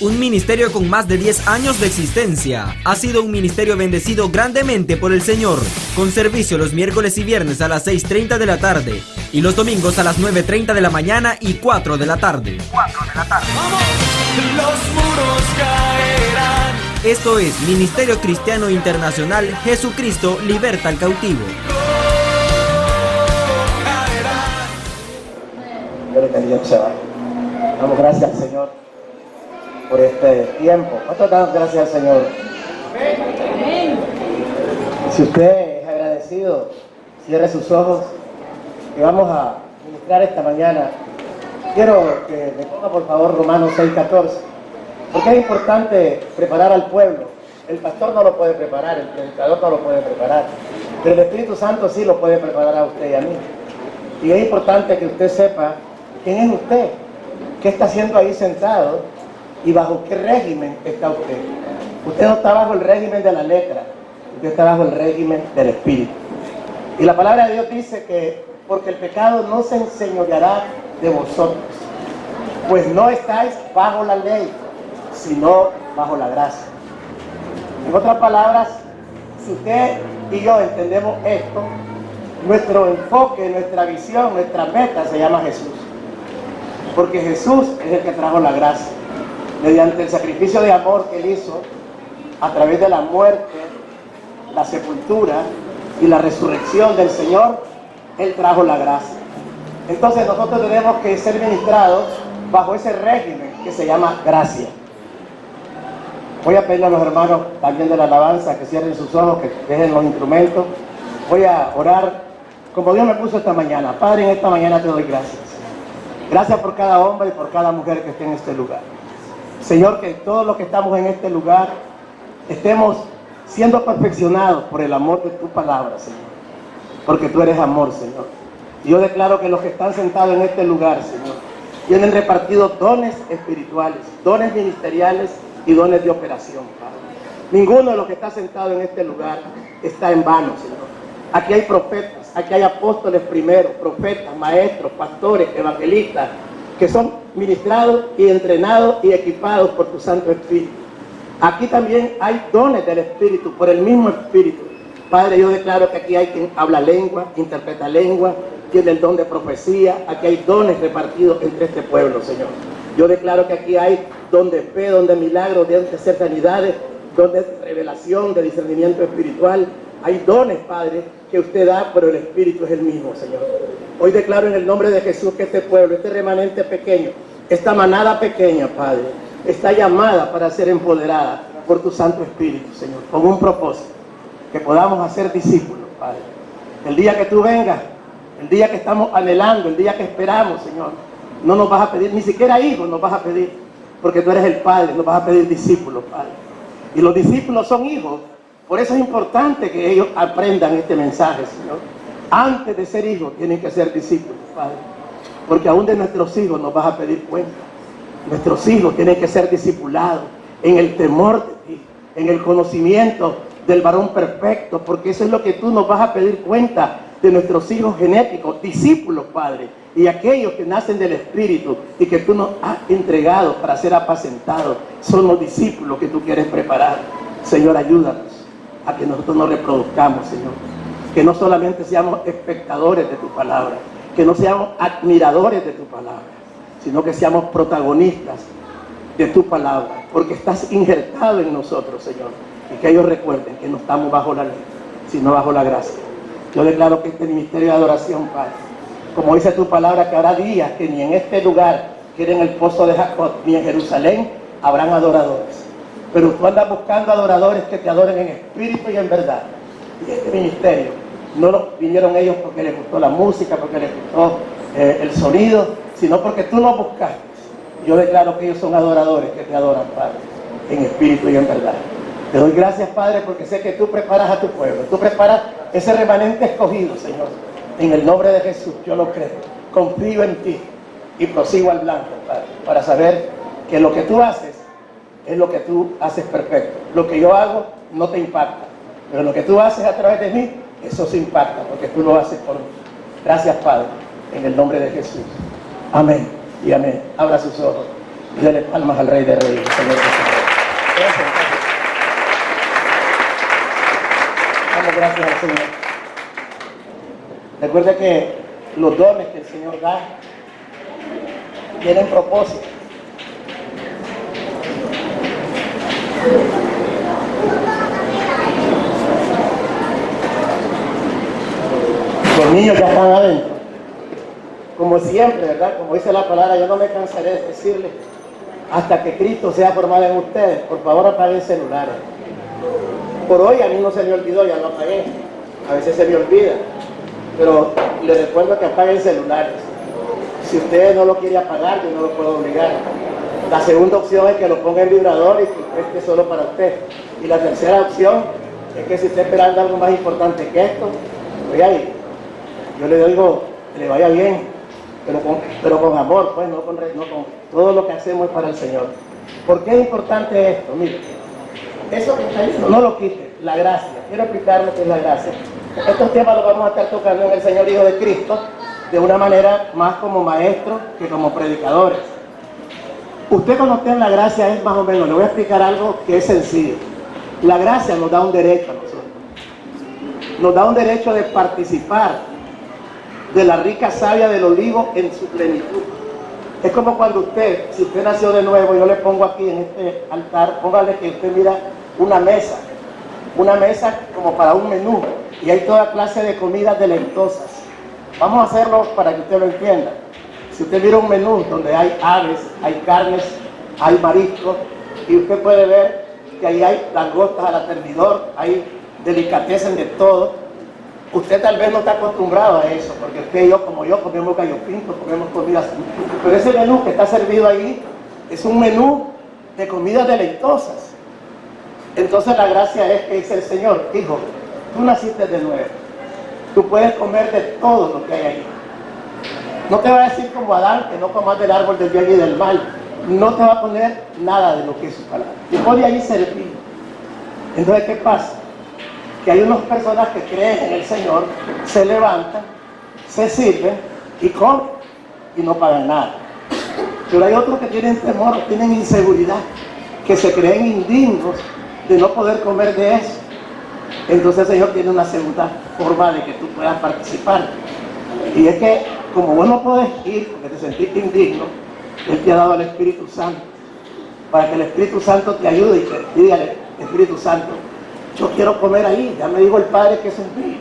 Un ministerio con más de 10 años de existencia. Ha sido un ministerio bendecido grandemente por el Señor, con servicio los miércoles y viernes a las 6:30 de la tarde y los domingos a las 9:30 de la mañana y 4 de la tarde. ¡Vamos! Los muros caerán. Esto es Ministerio Cristiano Internacional Jesucristo Liberta al Cautivo. Damos gracias al Señor por este tiempo. ¿Cuánto damos gracias al Señor? Si usted es agradecido, cierre sus ojos y vamos a ministrar esta mañana. Quiero que me ponga por favor Romanos 6:14, porque es importante preparar al pueblo. El pastor no lo puede preparar, el predicador no lo puede preparar, pero el Espíritu Santo sí lo puede preparar a usted y a mí. Y es importante que usted sepa quién es usted, qué está haciendo ahí sentado y bajo qué régimen está usted. Usted no está bajo el régimen de la letra, usted está bajo el régimen del Espíritu. Y la palabra de Dios dice que porque el pecado no se enseñoreará de vosotros, pues no estáis bajo la ley, sino bajo la gracia. En otras palabras, si usted y yo entendemos esto, nuestro enfoque, nuestra visión, nuestra meta se llama Jesús. Porque Jesús es el que trajo la gracia. Mediante el sacrificio de amor que Él hizo, a través de la muerte, la sepultura y la resurrección del Señor, Él trajo la gracia. Entonces nosotros tenemos que ser ministrados bajo ese régimen que se llama gracia. Voy a pedirle a los hermanos también de la alabanza que cierren sus ojos, que dejen los instrumentos. Voy a orar como Dios me puso esta mañana. Padre, en esta mañana te doy gracias. Gracias por cada hombre y por cada mujer que esté en este lugar. Señor, que todos los que estamos en este lugar estemos siendo perfeccionados por el amor de tu palabra, Señor. Porque tú eres amor, Señor. Y yo declaro que los que están sentados en este lugar, Señor, tienen repartidos dones espirituales, dones ministeriales y dones de operación, Padre. Ninguno de los que está sentado en este lugar está en vano, Señor. Aquí hay profetas, aquí hay apóstoles primero, profetas, maestros, pastores, evangelistas, que son ministrados y entrenados y equipados por tu Santo Espíritu. Aquí también hay dones del Espíritu, por el mismo Espíritu. Padre, yo declaro que aquí hay quien habla lengua, interpreta lengua, tiene el don de profecía. Aquí hay dones repartidos entre este pueblo, Señor. Yo declaro que aquí hay don de fe, don de milagros, don de hacer sanidades, don de revelación, de discernimiento espiritual. Hay dones, Padre, que usted da, pero el Espíritu es el mismo, Señor. Hoy declaro en el nombre de Jesús que este pueblo, este remanente pequeño, esta manada pequeña, Padre, está llamada para ser empoderada por tu Santo Espíritu, Señor, con un propósito, que podamos hacer discípulos, Padre. El día que tú vengas, el día que estamos anhelando, el día que esperamos, Señor, no nos vas a pedir, ni siquiera hijos nos vas a pedir, porque tú eres el Padre, nos vas a pedir discípulos, Padre. Y los discípulos son hijos. Por eso es importante que ellos aprendan este mensaje, Señor. Antes de ser hijos, tienen que ser discípulos, Padre. Porque aún de nuestros hijos nos vas a pedir cuenta. Nuestros hijos tienen que ser discipulados en el temor de ti, en el conocimiento del varón perfecto, porque eso es lo que tú nos vas a pedir cuenta de nuestros hijos genéticos, discípulos, Padre, y aquellos que nacen del Espíritu y que tú nos has entregado para ser apacentados. Son los discípulos que tú quieres preparar. Señor, ayúdanos a que nosotros nos reproduzcamos, Señor. Que no solamente seamos espectadores de tu palabra, que no seamos admiradores de tu palabra, sino que seamos protagonistas de tu palabra, porque estás injertado en nosotros, Señor. Y que ellos recuerden que no estamos bajo la ley, sino bajo la gracia. Yo declaro que este ministerio de adoración, Padre, como dice tu palabra, que habrá días que ni en este lugar, que era en el pozo de Jacob, ni en Jerusalén, habrán adoradores. Pero tú andas buscando adoradores que te adoren en espíritu y en verdad. Y este ministerio, no lo vinieron ellos porque les gustó la música, porque les gustó el sonido, sino porque tú los buscaste. Yo declaro que ellos son adoradores que te adoran, Padre, en espíritu y en verdad. Te doy gracias, Padre, porque sé que tú preparas a tu pueblo. Tú preparas ese remanente escogido, Señor. En el nombre de Jesús, yo lo creo. Confío en ti y prosigo al blanco, Padre, para saber que lo que tú haces es lo que tú haces perfecto. Lo que yo hago no te impacta, pero lo que tú haces a través de mí, eso se impacta, porque tú lo haces por mí. Gracias, Padre, en el nombre de Jesús. Amén y amén. Abra sus ojos y dele palmas al Rey de Reyes, Señor de Señores. Damos gracias al Señor. Recuerde que los dones que el Señor da tienen propósito. Los niños ya están adentro. Como siempre, ¿verdad? Como dice la palabra, yo no me cansaré de decirle, hasta que Cristo sea formado en ustedes, por favor apaguen celulares. Por hoy a mí no se me olvidó, ya lo apagué. A veces se me olvida. Pero les recuerdo que apaguen celulares. Si usted no lo quiere apagar, yo no lo puedo obligar. La segunda opción es que lo ponga en vibrador y que esté solo para usted. Y la tercera opción es que si está esperando algo más importante que esto, oiga ahí, yo le digo que le vaya bien, pero con amor, pues, no con todo lo que hacemos es para el Señor. ¿Por qué es importante esto? Mire, eso que está diciendo, no lo quite, la gracia. Quiero explicar lo que es la gracia. Estos temas los vamos a estar tocando en el Señor Hijo de Cristo de una manera más como maestros que como predicadores. Usted cuando esté en la gracia es más o menos, le voy a explicar algo que es sencillo. La gracia nos da un derecho a nosotros. Nos da un derecho de participar de la rica savia del olivo en su plenitud. Es como cuando usted, si usted nació de nuevo, yo le pongo aquí en este altar, póngale que usted mira una mesa como para un menú, y hay toda clase de comidas deleitosas. Vamos a hacerlo para que usted lo entienda. Si usted mira un menú donde hay aves, hay carnes, hay mariscos, y usted puede ver que ahí hay langostas al atendidor, hay delicatessen de todo. Usted tal vez no está acostumbrado a eso, porque usted y yo, como yo, comemos gallo pinto, comemos comidas. Pero ese menú que está servido ahí es un menú de comidas deleitosas. Entonces la gracia es que dice el Señor, hijo, tú naciste de nuevo. Tú puedes comer de todo lo que hay ahí. No te va a decir como Adán que no comas del árbol del bien y del mal. No te va a poner nada de lo que es su palabra. Te pone ahí servido. Entonces, ¿qué pasa? Que hay unas personas que creen en el Señor, se levantan, se sirven y comen y no pagan nada. Pero hay otros que tienen temor, tienen inseguridad, que se creen indignos de no poder comer de eso. Entonces el Señor tiene una segunda forma de que tú puedas participar. Y es que como vos no podés ir porque te sentiste indigno, Él te ha dado al Espíritu Santo, para que el Espíritu Santo te ayude y te diga al Espíritu Santo, yo quiero comer ahí, ya me dijo el Padre que es un día,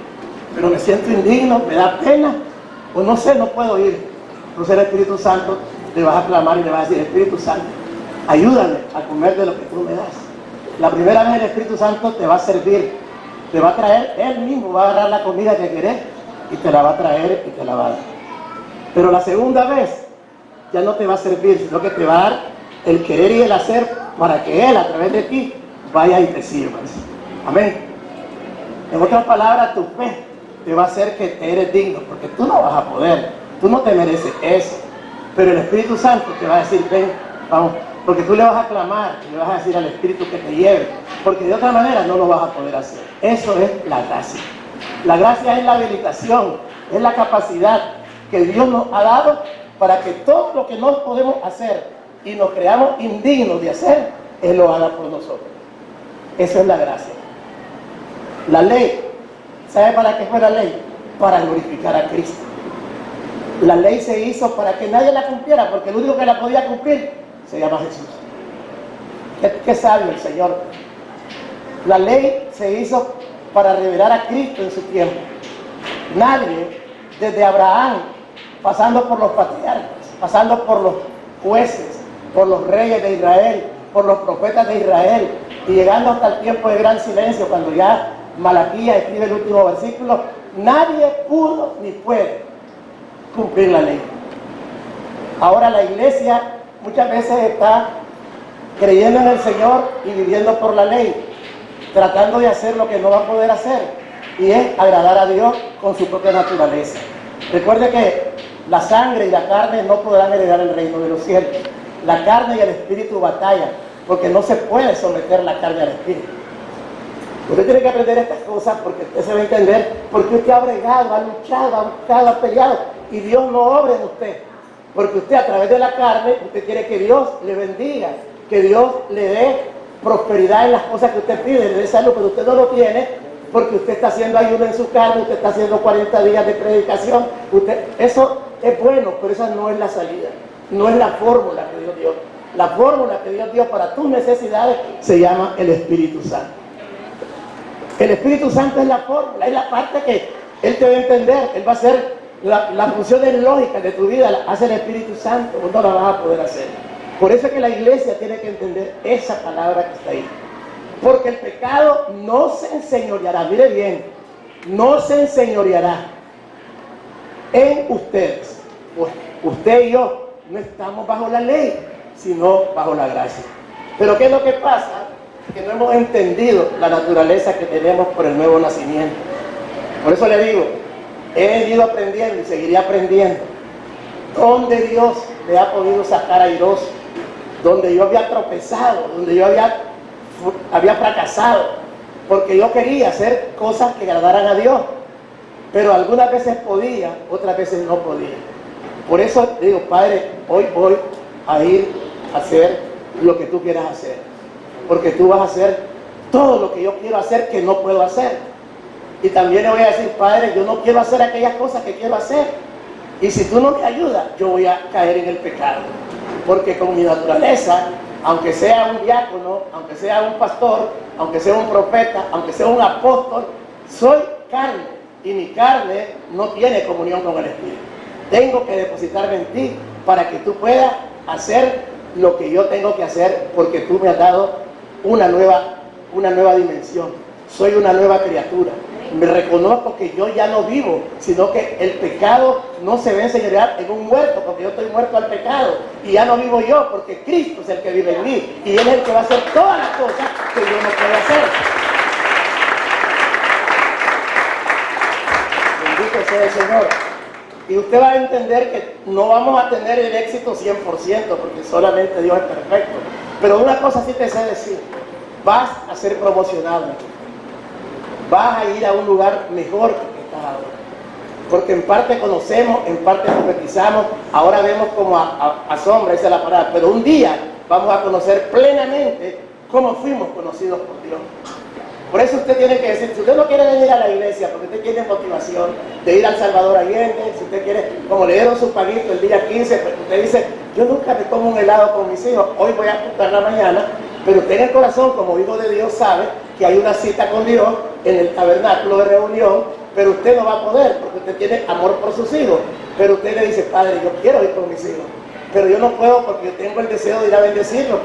pero me siento indigno, me da pena, o no sé, no puedo ir. Entonces el Espíritu Santo le vas a clamar y le vas a decir, Espíritu Santo, ayúdame a comer de lo que tú me das. La primera vez el Espíritu Santo te va a servir, te va a traer, Él mismo va a agarrar la comida que querés y te la va a traer y te la va a dar. Pero la segunda vez ya no te va a servir, sino que te va a dar el querer y el hacer para que Él a través de ti vaya y te sirva. Amén. En otras palabras, tu fe te va a hacer que eres digno, porque tú no vas a poder, tú no te mereces eso. Pero el Espíritu Santo te va a decir, ven, vamos, porque tú le vas a clamar, y le vas a decir al Espíritu que te lleve, porque de otra manera no lo vas a poder hacer. Eso es la gracia. La gracia es la habilitación, es la capacidad que Dios nos ha dado para que todo lo que no podemos hacer y nos creamos indignos de hacer, Él lo haga por nosotros. Eso es la gracia. La ley, ¿sabe para qué fue la ley? Para glorificar a Cristo. La ley se hizo para que nadie la cumpliera, porque el único que la podía cumplir se llama Jesús. Qué sabio el Señor. La ley se hizo para revelar a Cristo en su tiempo. Nadie, desde Abraham, pasando por los patriarcas, pasando por los jueces, por los reyes de Israel, por los profetas de Israel, y llegando hasta el tiempo de gran silencio, cuando ya Malaquías escribe el último versículo, nadie pudo ni puede cumplir la ley. Ahora la iglesia muchas veces está creyendo en el Señor y viviendo por la ley, tratando de hacer lo que no va a poder hacer, y es agradar a Dios con su propia naturaleza. Recuerde que la sangre y la carne no podrán heredar el reino de los cielos. La carne y el espíritu batallan, porque no se puede someter la carne al espíritu. Usted tiene que aprender estas cosas porque usted se va a entender por qué usted ha bregado, ha luchado, ha buscado, ha peleado, y Dios no obra en usted. Porque usted a través de la carne, usted quiere que Dios le bendiga, que Dios le dé prosperidad en las cosas que usted pide, le dé salud, pero usted no lo tiene porque usted está haciendo ayuno en su carne, usted está haciendo 40 días de predicación. Eso es bueno, pero esa no es la salida, no es la fórmula que Dios dio. La fórmula que Dios dio para tus necesidades se llama el Espíritu Santo. El Espíritu Santo es la fórmula, es la parte que Él te va a entender, Él va a hacer las funciones lógicas de tu vida, la hace el Espíritu Santo, vos no la vas a poder hacer. Por eso es que la iglesia tiene que entender esa palabra que está ahí. Porque el pecado no se enseñoreará, mire bien, no se enseñoreará en ustedes. Pues usted y yo no estamos bajo la ley, sino bajo la gracia. Pero ¿qué es lo que pasa? Que no hemos entendido la naturaleza que tenemos por el nuevo nacimiento. Por eso le digo, he venido aprendiendo y seguiré aprendiendo. Donde Dios le ha podido sacar airoso, donde yo había tropezado, donde yo había fracasado, porque yo quería hacer cosas que agradaran a Dios, pero algunas veces podía, otras veces no podía. Por eso digo, Padre, hoy voy a ir a hacer lo que tú quieras hacer, porque tú vas a hacer todo lo que yo quiero hacer que no puedo hacer. Y también le voy a decir, Padre, yo no quiero hacer aquellas cosas que quiero hacer, y si tú no me ayudas, yo voy a caer en el pecado, porque con mi naturaleza, aunque sea un diácono, aunque sea un pastor, aunque sea un profeta, aunque sea un apóstol, soy carne, y mi carne no tiene comunión con el Espíritu. Tengo que depositarme en ti para que tú puedas hacer lo que yo tengo que hacer, porque tú me has dado una nueva dimensión. Soy una nueva criatura. Me reconozco que yo ya no vivo, sino que el pecado no se ve enseñorear en un muerto, porque yo estoy muerto al pecado, y ya no vivo yo, porque Cristo es el que vive en mí, y Él es el que va a hacer todas las cosas que yo no puedo hacer. Bendito sea el Señor. Y usted va a entender que no vamos a tener el éxito 100%, porque solamente Dios es perfecto. Pero una cosa sí te sé decir, vas a ser promocionado. Vas a ir a un lugar mejor que estás ahora. Porque en parte conocemos, en parte profetizamos, ahora vemos como a sombra, esa es la palabra, pero un día vamos a conocer plenamente cómo fuimos conocidos por Dios. Por eso usted tiene que decir, si usted no quiere venir a la iglesia, porque usted tiene motivación de ir al Salvador Allende, si usted quiere, como le dieron su paguito el día 15, pues usted dice, yo nunca me como un helado con mis hijos, hoy voy a apuntar la mañana, pero usted en el corazón, como hijo de Dios, sabe que hay una cita con Dios en el tabernáculo de reunión, pero usted no va a poder, porque usted tiene amor por sus hijos, pero usted le dice, Padre, yo quiero ir con mis hijos, pero yo no puedo porque yo tengo el deseo de ir a bendecirlos,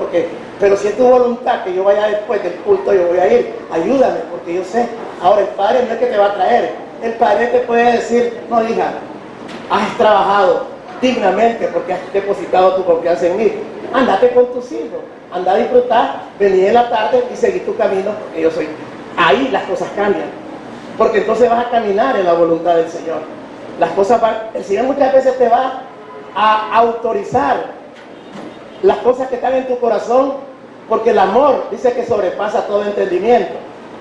pero si es tu voluntad que yo vaya después del culto, yo voy a ir, ayúdame, porque yo sé. Ahora el Padre no es que te va a traer, el Padre te puede decir, no, hija, has trabajado dignamente porque has depositado tu confianza en mí, andate con tus hijos, anda a disfrutar, vení en la tarde y seguí tu camino, porque yo soy. Ahí las cosas cambian, porque entonces vas a caminar en la voluntad del Señor. Las cosas van, el Señor muchas veces te va a autorizar las cosas que están en tu corazón, porque el amor dice que sobrepasa todo entendimiento.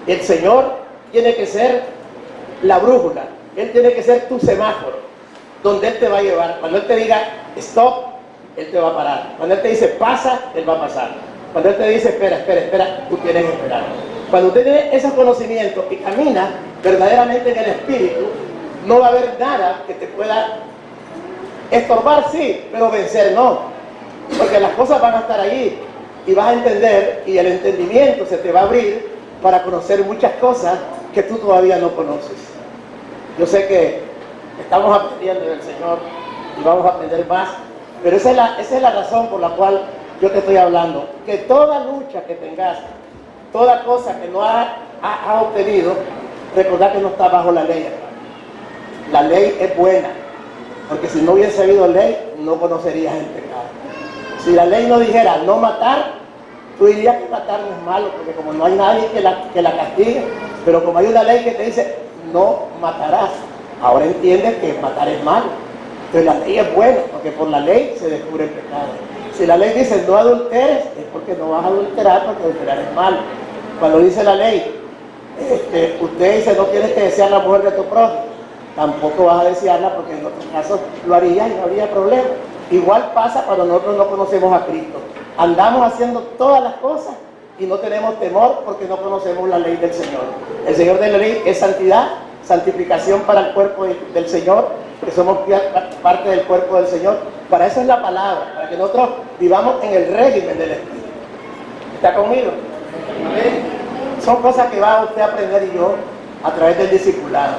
El Señor tiene que ser la brújula, Él tiene que ser tu semáforo, donde Él te va a llevar. Cuando Él te diga stop, Él te va a parar. Cuando Él te dice pasa, Él va a pasar. Cuando Él te dice espera, tú tienes que esperar. Cuando usted tiene esos conocimientos y camina verdaderamente en el Espíritu, no va a haber nada que te pueda estorbar, sí, pero vencer no, porque las cosas van a estar ahí y vas a entender, y el entendimiento se te va a abrir para conocer muchas cosas que tú todavía no conoces. Yo sé que estamos aprendiendo del Señor y vamos a aprender más, pero esa es la razón por la cual yo te estoy hablando, que toda lucha que tengas, toda cosa que no has obtenido, recordad que no está bajo la ley. La ley es buena, porque si no hubiese habido ley, no conocerías el pecado. Si la ley no dijera no matar, tú dirías que matar no es malo, porque como no hay nadie que la castigue, pero como hay una ley que te dice no matarás, ahora entiendes que matar es malo. Entonces la ley es buena, porque por la ley se descubre el pecado. Si la ley dice no adulteres, es porque no vas a adulterar, porque adulterar es malo. Cuando dice la ley, usted dice no tienes que desear la mujer de tu prójimo, tampoco vas a desearla, porque en otros casos lo harías y no habría problema. Igual pasa cuando nosotros no conocemos a Cristo. Andamos haciendo todas las cosas y no tenemos temor porque no conocemos la ley del Señor. El Señor de la ley es santidad, santificación para el cuerpo del Señor, que somos parte del cuerpo del Señor. Para eso es la palabra, para que nosotros vivamos en el régimen del Espíritu. ¿Está conmigo? Son cosas que va usted a aprender y yo a través del discipulado.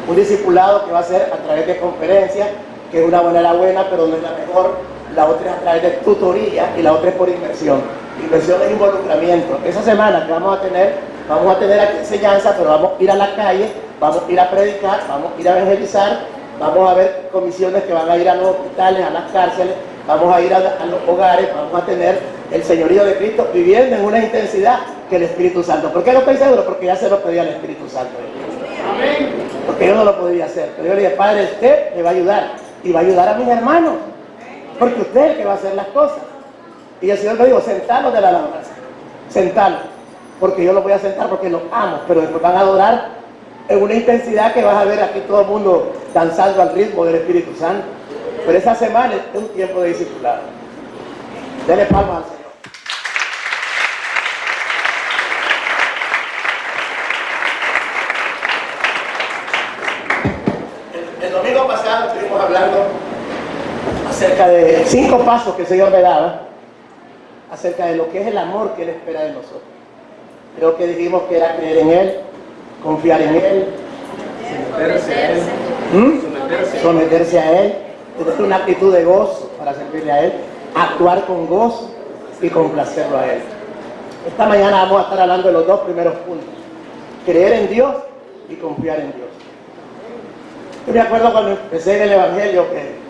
Un discipulado que va a ser a través de conferencias, que es una manera buena, pero no es la mejor. La otra es a través de tutoría y la otra es por inversión. Inversión es involucramiento. Esa semana que vamos a tener aquí enseñanza, pero vamos a ir a la calle, vamos a ir a predicar, vamos a ir a evangelizar, vamos a ver comisiones que van a ir a los hospitales, a las cárceles, vamos a ir a los hogares, vamos a tener el señorío de Cristo viviendo en una intensidad que el Espíritu Santo. ¿Por qué no estoy seguro? Porque ya se lo pedía al Espíritu Santo. Amén. Porque yo no lo podía hacer. Pero yo le dije, Padre, usted me va a ayudar y va a ayudar a mis hermanos, porque usted es el que va a hacer las cosas. Y el Señor me dijo, sentalos de la alabanza, sentalos, porque yo los voy a sentar porque los amo, pero después van a adorar en una intensidad que vas a ver aquí todo el mundo danzando al ritmo del Espíritu Santo. Pero esa semana es un tiempo de discipulado. Dele palmas al Señor. El domingo pasado estuvimos hablando acerca de 5 pasos que el Señor me daba, acerca de lo que es el amor que Él espera de nosotros. Creo que dijimos que era creer en Él, confiar en Él, someterse a Él, tener una actitud de gozo para servirle a Él, actuar con gozo y complacerlo a Él. Esta mañana vamos a estar hablando de los 2 primeros puntos: creer en Dios y confiar en Dios. Yo me acuerdo cuando empecé en el Evangelio que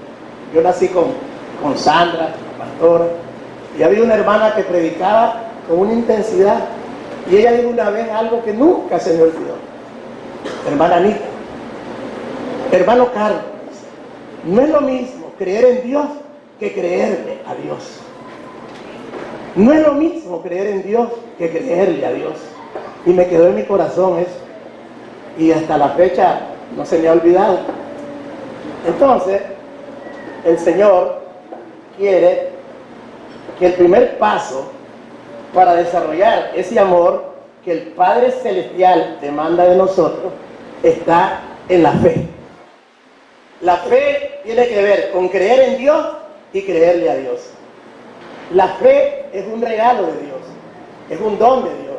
yo nací con Sandra, la pastora, y había una hermana que predicaba con una intensidad, y ella dijo una vez algo que nunca se me olvidó. Hermana Anita, hermano Carlos, no es lo mismo creer en Dios que creerle a Dios. No es lo mismo creer en Dios que creerle a Dios. Y me quedó en mi corazón eso. Y hasta la fecha no se me ha olvidado. Entonces, el Señor quiere que el primer paso para desarrollar ese amor que el Padre Celestial demanda de nosotros está en la fe. La fe tiene que ver con creer en Dios y creerle a Dios. La fe es un regalo de Dios, es un don de Dios,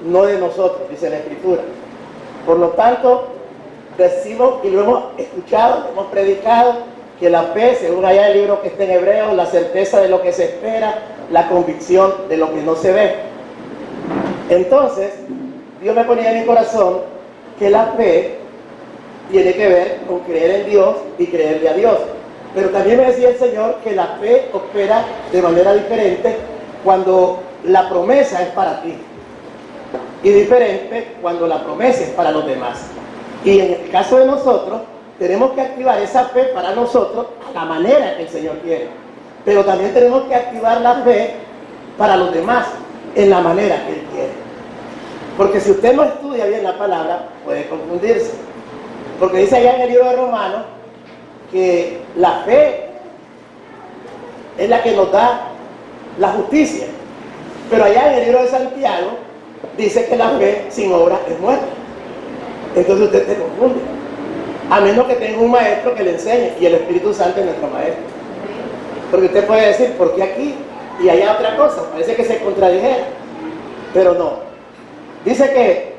no de nosotros, dice la Escritura. Por lo tanto, decimos y lo hemos escuchado, lo hemos predicado, que la fe, según allá el libro que está en Hebreos, la certeza de lo que se espera, la convicción de lo que no se ve. Entonces, Dios me ponía en mi corazón que la fe tiene que ver con creer en Dios y creerle a Dios. Pero también me decía el Señor que la fe opera de manera diferente cuando la promesa es para ti, y diferente cuando la promesa es para los demás. Y en el caso de nosotros, tenemos que activar esa fe para nosotros a la manera que el Señor quiere. Pero también tenemos que activar la fe para los demás en la manera que Él quiere. Porque si usted no estudia bien la palabra, puede confundirse. Porque dice allá en el libro de Romanos que la fe es la que nos da la justicia. Pero allá en el libro de Santiago dice que la fe sin obra es muerta. Entonces usted se confunde. A menos que tenga un maestro que le enseñe, y el Espíritu Santo es nuestro maestro. Porque usted puede decir, ¿por qué aquí? Y allá otra cosa, parece que se contradijera. Pero no. Dice que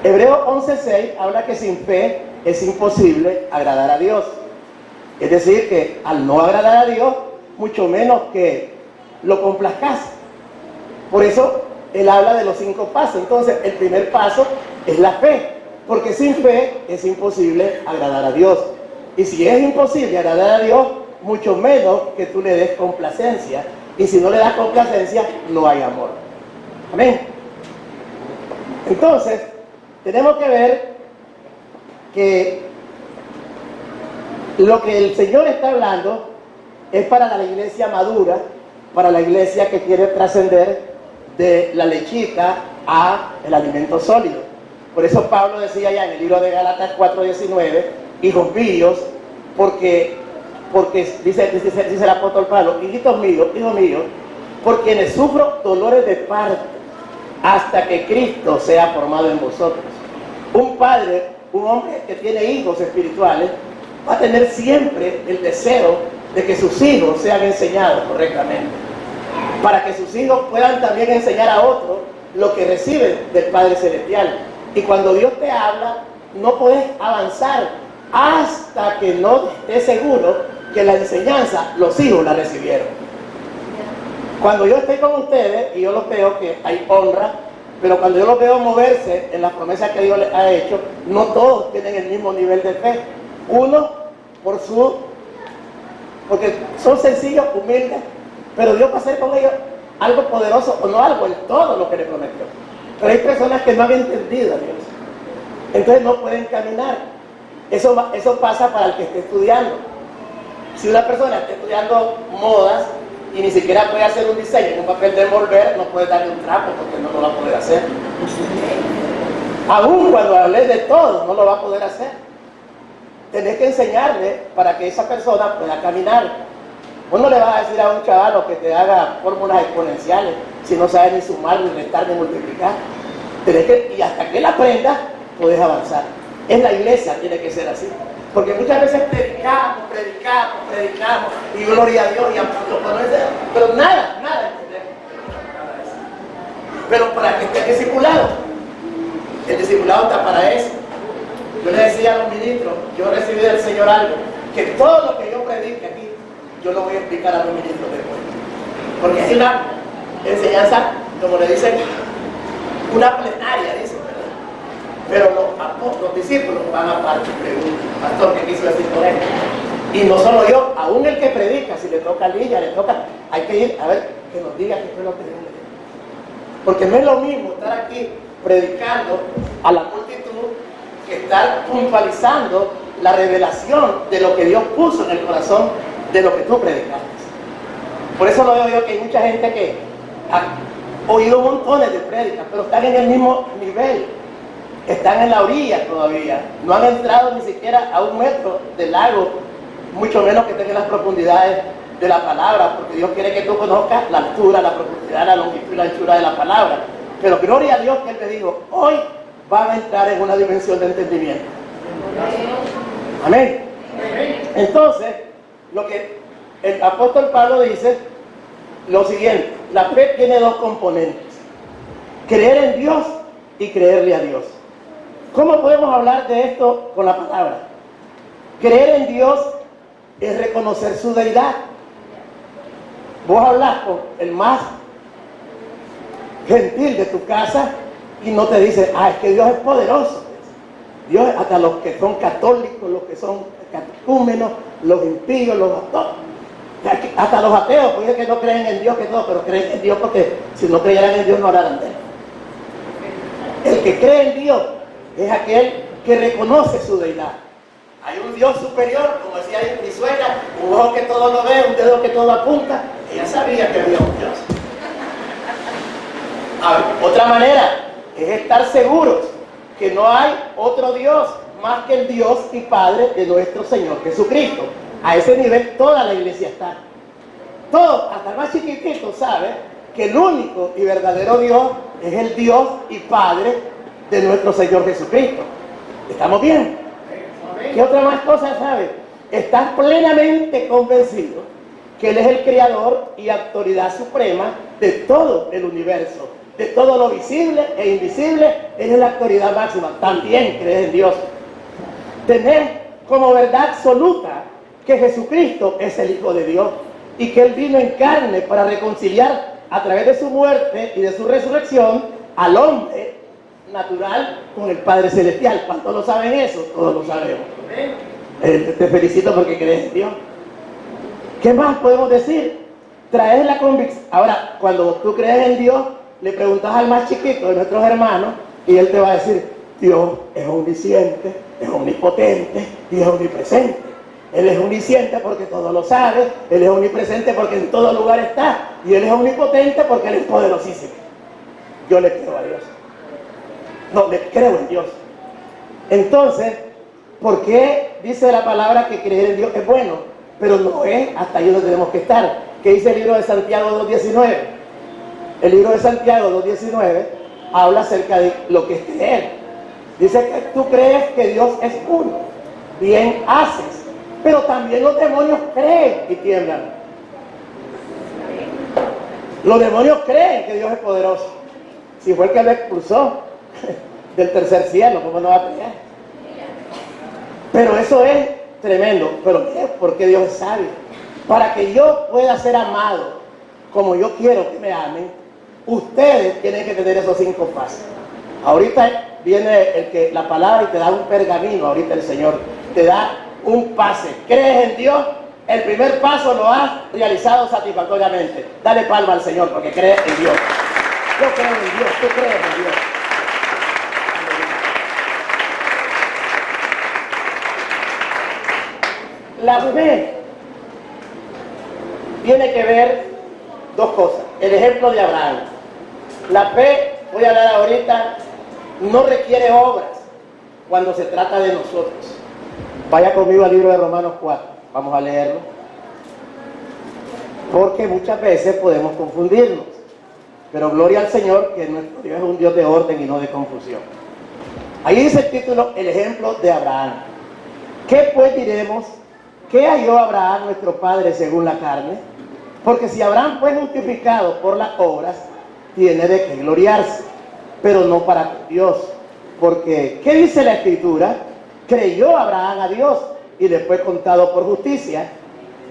Hebreos 11:6 habla que sin fe es imposible agradar a Dios. Es decir, que al no agradar a Dios, mucho menos que lo complazcas. Por eso Él habla de los 5 pasos. Entonces, el primer paso es la fe. Porque sin fe es imposible agradar a Dios. Y si es imposible agradar a Dios, mucho menos que tú le des complacencia. Y si no le das complacencia, no hay amor. Amén. Entonces, tenemos que ver que lo que el Señor está hablando es para la iglesia madura, para la iglesia que quiere trascender de la lechita a el alimento sólido. Por eso Pablo decía ya en el libro de Gálatas 4:19, hijos míos, porque porque dice el apóstol Pablo, hijitos míos, hijos míos, por quienes sufro dolores de parto, hasta que Cristo sea formado en vosotros. Un padre, un hombre que tiene hijos espirituales, va a tener siempre el deseo de que sus hijos sean enseñados correctamente, para que sus hijos puedan también enseñar a otros lo que reciben del Padre Celestial. Y cuando Dios te habla, no puedes avanzar hasta que no estés seguro que la enseñanza los hijos la recibieron. Cuando yo estoy con ustedes y yo los veo que hay honra, pero cuando yo los veo moverse en las promesas que Dios les ha hecho, no todos tienen el mismo nivel de fe. Uno porque son sencillos, humildes, pero Dios va a hacer con ellos algo poderoso, o no algo, en todo lo que le prometió. Pero hay personas que no han entendido a Dios, entonces no pueden caminar. Eso pasa para el que esté estudiando. Si una persona está estudiando modas y ni siquiera puede hacer un diseño en un papel de envolver, no puede darle un trapo porque no lo va a poder hacer. Aún cuando hables de todo, no lo va a poder hacer. Tenés que enseñarle para que esa persona pueda caminar. Vos no le vas a decir a un chavalo que te haga fórmulas exponenciales si no sabe ni sumar, ni restar, ni multiplicar. Y hasta que él aprenda, podés avanzar. En la iglesia tiene que ser así. Porque muchas veces predicamos, y gloria a Dios, y pero nada entendemos. Pero para que esté discipulado, el discipulado está para eso. Yo le decía a los ministros, yo recibí del Señor algo, que todo lo que yo predique aquí, yo lo voy a explicar a los ministros después. Porque es una enseñanza, como le dicen, una plenaria, dicen, ¿verdad? Pero los discípulos van aparte, preguntan, pastor, ¿qué quiso decir con esto? Y no solo yo, aún el que predica, si le toca a Lidia, hay que ir a ver, que nos diga qué fue lo que Dios le dijo. Porque no es lo mismo estar aquí predicando a la multitud que estar puntualizando la revelación de lo que Dios puso en el corazón de lo que tú predicaste. Por eso lo veo yo que hay mucha gente que ha oído montones de prédicas, pero están en el mismo nivel, están en la orilla todavía, no han entrado ni siquiera a 1 metro del lago, mucho menos que estén en las profundidades de la palabra, porque Dios quiere que tú conozcas la altura, la profundidad, la longitud y la anchura de la palabra. Pero gloria a Dios que Él te dijo, hoy van a entrar en una dimensión de entendimiento. Amén. Entonces, lo que el apóstol Pablo dice, lo siguiente: la fe tiene 2 componentes: creer en Dios y creerle a Dios. ¿Cómo podemos hablar de esto con la palabra? Creer en Dios es reconocer su deidad. Vos hablas con el más gentil de tu casa y no te dice, es que Dios es poderoso. Dios, hasta los que son católicos, los que son catecúmenos, los impíos, hasta los ateos, pues que no creen en Dios, que todo, pero creen en Dios porque si no creyeran en Dios no hablaran de Él. El que cree en Dios es aquel que reconoce su deidad. Hay un Dios superior, como decía mi suegra, un ojo que todo lo ve, un dedo que todo apunta. Ella sabía que había un Dios. Otra manera es estar seguros que no hay otro Dios más que el Dios y Padre de nuestro Señor Jesucristo. A ese nivel toda la iglesia está. Todo, hasta el más chiquitito, sabe que el único y verdadero Dios es el Dios y Padre de nuestro Señor Jesucristo. ¿Estamos bien? ¿Qué otra más cosa sabe? Estás plenamente convencido que Él es el creador y autoridad suprema de todo el universo, de todo lo visible e invisible. Él es la autoridad máxima. También crees en Dios. Tener como verdad absoluta que Jesucristo es el Hijo de Dios y que Él vino en carne para reconciliar a través de su muerte y de su resurrección al hombre natural con el Padre Celestial. ¿Cuántos lo saben eso? Todos lo sabemos. Te felicito porque crees en Dios. ¿Qué más podemos decir? Traes la convicción. Ahora, cuando tú crees en Dios, le preguntas al más chiquito de nuestros hermanos y él te va a decir, Dios es omnisciente, es omnipotente y es omnipresente. Él es omnisciente porque todo lo sabe, Él es omnipresente porque en todo lugar está, y Él es omnipotente porque Él es poderosísimo. Yo le creo a Dios. No, le creo en Dios. Entonces, ¿por qué dice la palabra que creer en Dios es bueno? pero no es hasta ahí donde tenemos que estar. ¿Qué dice el libro de Santiago 2.19? El libro de Santiago 2.19 habla acerca de lo que es creer. Dice que tú crees que Dios es uno, bien haces, pero también los demonios creen y tiemblan. Los demonios creen que Dios es poderoso. Si fue el que lo expulsó del tercer cielo, ¿cómo no va a creer? Pero eso es tremendo. Pero ¿qué? Porque Dios es sabio. Para que yo pueda ser amado como yo quiero que me amen, ustedes tienen que tener esos 5 pasos. Ahorita viene la palabra y te da un pergamino. Ahorita el Señor te da un pase. ¿Crees en Dios? El primer paso lo has realizado satisfactoriamente. Dale palma al Señor porque crees en Dios. Yo creo en Dios, tú crees en Dios. La fe tiene que ver 2 cosas. El ejemplo de Abraham. La fe, voy a hablar ahorita, no requiere obras cuando se trata de nosotros. Vaya conmigo al libro de Romanos 4. Vamos a leerlo. Porque muchas veces podemos confundirnos. Pero gloria al Señor que nuestro Dios es un Dios de orden y no de confusión. Ahí dice el título, el ejemplo de Abraham. ¿Qué pues diremos? ¿Qué halló Abraham nuestro padre según la carne? Porque si Abraham fue justificado por las obras, tiene de qué gloriarse, pero no para Dios. Porque, ¿qué dice la Escritura? Creyó Abraham a Dios y le fue contado por justicia.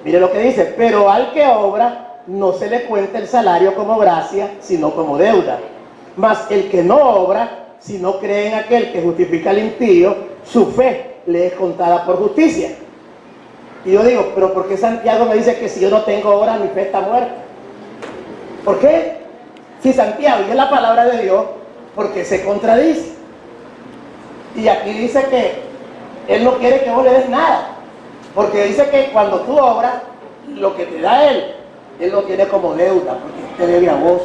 Mire lo que dice, pero al que obra no se le cuenta el salario como gracia, sino como deuda. Mas el que no obra, si no cree en aquel que justifica al impío, su fe le es contada por justicia. Y yo digo, pero ¿por qué Santiago me dice que si yo no tengo obra, mi fe está muerta? ¿Por qué? Si Santiago y es la palabra de Dios, ¿por qué se contradice? Y aquí dice que Él no quiere que vos le des nada. Porque dice que cuando tú obras, lo que te da Él lo tiene como deuda, porque te debe a vos,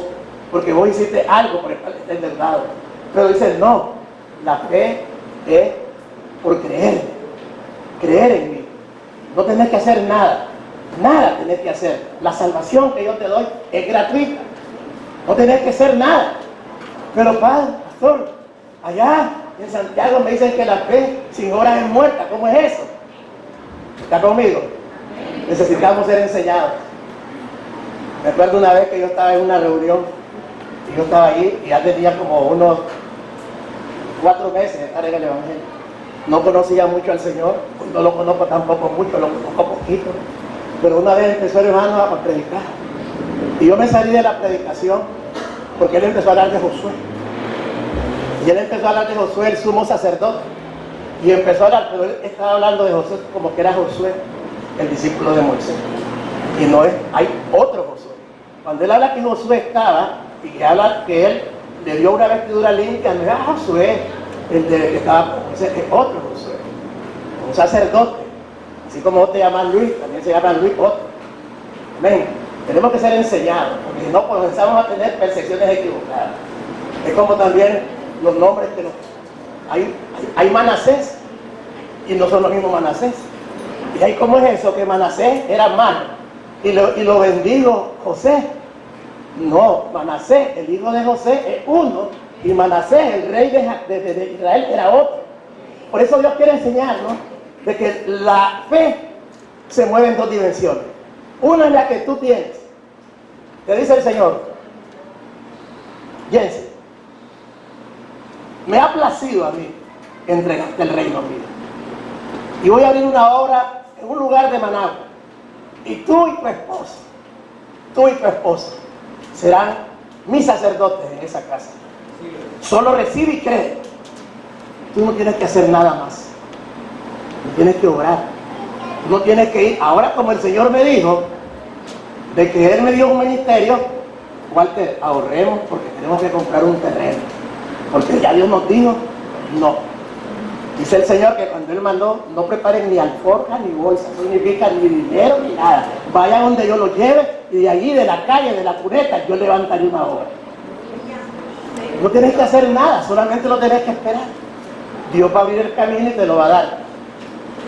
porque vos hiciste algo por el cual está endeudado. Pero dice, no, la fe es por creer en mí. No tenés que hacer nada, nada tenés que hacer. La salvación que yo te doy es gratuita, no tenés que hacer nada. Pero padre, pastor, allá en Santiago me dicen que la fe sin obras es muerta. ¿Cómo es eso? ¿Está conmigo? Necesitamos ser enseñados. Me acuerdo una vez que yo estaba en una reunión y yo estaba ahí y ya tenía como unos 4 meses de estar en el Evangelio. No conocía mucho al Señor, no lo conozco tampoco mucho, lo conozco poquito. Pero una vez empezó el hermano a predicar. Y yo me salí de la predicación porque él empezó a hablar de Josué. Y él empezó a hablar de Josué, el sumo sacerdote. Y empezó a hablar, pero él estaba hablando de Josué como que era Josué, el discípulo de Moisés. Y no es, hay otro Josué. Cuando él habla que Josué estaba, y que habla que él le dio una vestidura limpia, no era Josué, el de que estaba con Moisés, es otro Josué, un sacerdote. Así como vos te llamas Luis, también se llama Luis otro. Amén. Tenemos que ser enseñados, porque si no comenzamos a tener percepciones equivocadas. Es como también los nombres que hay Manasés y no son los mismos Manasés. Y ahí, ¿cómo es eso? Que Manasés era malo y lo bendijo José. No, Manasés, el hijo de José, es uno, y Manasés, el rey de Israel, era otro. Por eso Dios quiere enseñarnos de que la fe se mueve en 2 dimensiones. Una es la que tú tienes. Te dice el Señor, Jensen, me ha placido a mí entregarte el reino mío. Y voy a abrir una obra en un lugar de Managua. Y tú y tu esposa, serán mis sacerdotes en esa casa. Solo recibe y cree. Tú no tienes que hacer nada más. No tienes que obrar. Tú no tienes que ir. Ahora, como el Señor me dijo, de que Él me dio un ministerio, Walter, ahorremos porque tenemos que comprar un terreno. Porque ya Dios nos dijo, no. Dice el Señor que cuando Él mandó, no preparen ni alforja ni bolsa, no significa ni dinero ni nada. Vayan donde yo los lleve y de allí, de la calle, de la cuneta, yo levantaré una obra. No tienes que hacer nada, solamente lo tenés que esperar. Dios va a abrir el camino y te lo va a dar.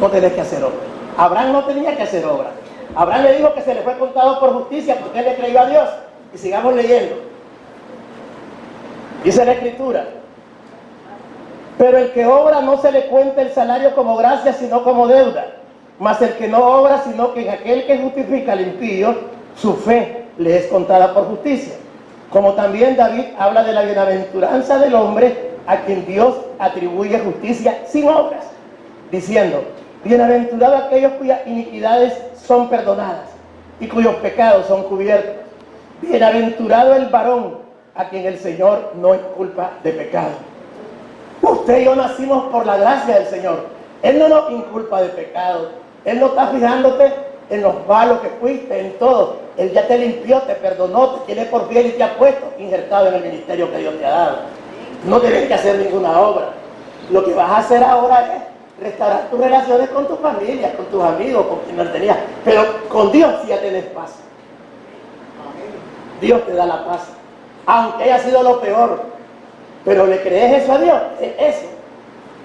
No tenés que hacer obra. Abraham no tenía que hacer obra. Abraham le dijo que se le fue contado por justicia porque él le creyó a Dios. Y sigamos leyendo. Dice la Escritura: pero el que obra no se le cuenta el salario como gracia, sino como deuda. Mas el que no obra, sino que en aquel que justifica al impío, su fe le es contada por justicia. Como también David habla de la bienaventuranza del hombre a quien Dios atribuye justicia sin obras, diciendo: bienaventurado aquellos cuyas iniquidades son perdonadas y cuyos pecados son cubiertos. Bienaventurado el varón a quien el Señor no inculpa de pecado. Usted y yo nacimos por la gracia del Señor. Él no nos inculpa de pecado. Él no está fijándote en los malos que fuiste, en todo. Él ya te limpió, te perdonó, te tiene por fiel y te ha puesto injertado en el ministerio que Dios te ha dado. No tienes que hacer ninguna obra. Lo que vas a hacer ahora es restaurar tus relaciones con tu familia, con tus amigos, con quien no tenías. Pero con Dios sí ya tienes paz. Dios te da la paz, aunque haya sido lo peor. Pero ¿le crees eso a Dios? Es eso.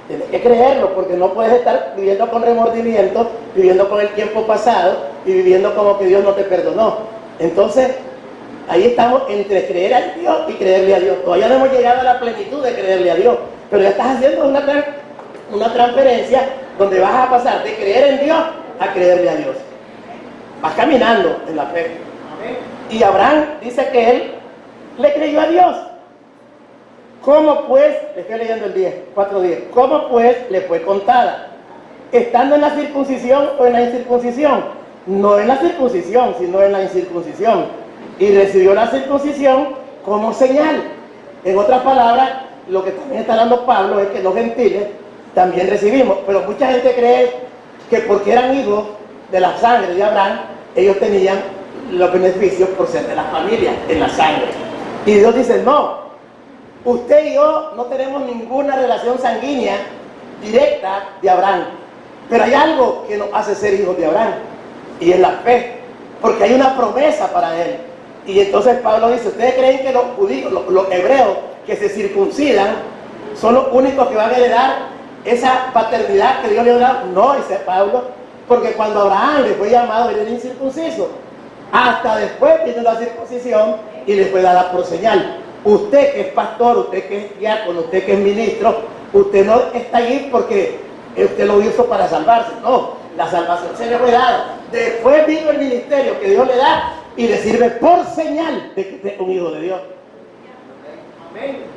Tienes que creerlo, porque no puedes estar viviendo con remordimiento, viviendo con el tiempo pasado y viviendo como que Dios no te perdonó. Entonces, ahí estamos entre creer a Dios y creerle a Dios. Todavía no hemos llegado a la plenitud de creerle a Dios, pero ya estás haciendo una transferencia donde vas a pasar de creer en Dios a creerle a Dios. Vas caminando en la fe. Y Abraham dice que él le creyó a Dios. ¿Cómo pues? Le estoy leyendo el 4:10. ¿Cómo pues le fue contada? ¿Estando en la circuncisión o en la incircuncisión? No en la circuncisión, sino en la incircuncisión. Y recibió la circuncisión como señal. En otras palabras, lo que también está dando Pablo es que los gentiles también recibimos. Pero mucha gente cree que porque eran hijos de la sangre de Abraham, ellos tenían los beneficios por ser de la familia, en la sangre. Y Dios dice: no. Usted y yo no tenemos ninguna relación sanguínea directa de Abraham, pero hay algo que nos hace ser hijos de Abraham, y es la fe, porque hay una promesa para él. Y entonces Pablo dice: ¿ustedes creen que los judíos, los hebreos que se circuncidan son los únicos que van a heredar esa paternidad que Dios le ha dado? No, dice Pablo, porque cuando Abraham le fue llamado, él era incircunciso. Hasta después vino la circuncisión y le fue dada por señal. Usted que es pastor, usted que es diácono, usted que es ministro, usted no está allí porque usted lo hizo para salvarse. No, la salvación se le fue dada. Después vino el ministerio que Dios le da y le sirve por señal de que usted es un hijo de Dios.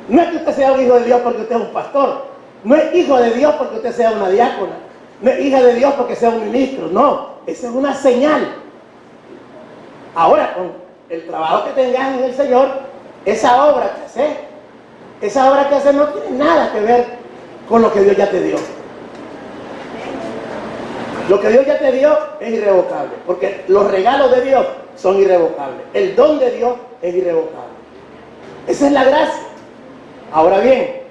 No es que usted sea un hijo de Dios porque usted es un pastor. No es hijo de Dios porque usted sea una diácona. No es hija de Dios porque sea un ministro. No, esa es una señal. Ahora, con el trabajo que tengas en el Señor, esa obra que haces no tiene nada que ver con lo que Dios ya te dio. Lo que Dios ya te dio es irrevocable, porque los regalos de Dios son irrevocables. El don de Dios es irrevocable. Esa es la gracia. Ahora bien,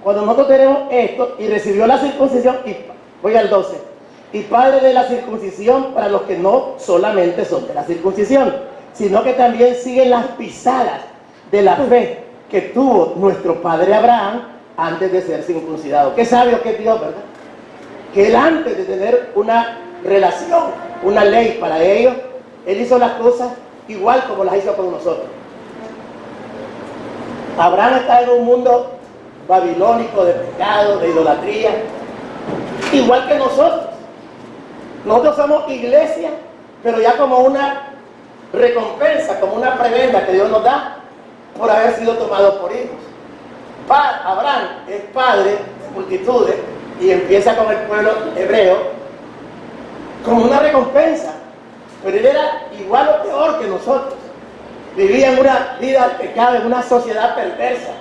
cuando nosotros tenemos esto y recibió la circuncisión, y voy al 12, y padre de la circuncisión para los que no solamente son de la circuncisión, sino que también siguen las pisadas de la fe que tuvo nuestro padre Abraham antes de ser circuncidado. Qué sabio que es Dios, ¿verdad? Que él, antes de tener una relación, una ley para ellos, él hizo las cosas igual como las hizo con nosotros. Abraham está en un mundo babilónico de pecado, de idolatría, igual que nosotros. Nosotros somos iglesia, pero ya como una recompensa, como una prebenda que Dios nos da por haber sido tomados por hijos. Abraham es padre de multitudes y empieza con el pueblo hebreo como una recompensa, pero él era igual o peor que nosotros. Vivía en una vida de pecado, en una sociedad perversa,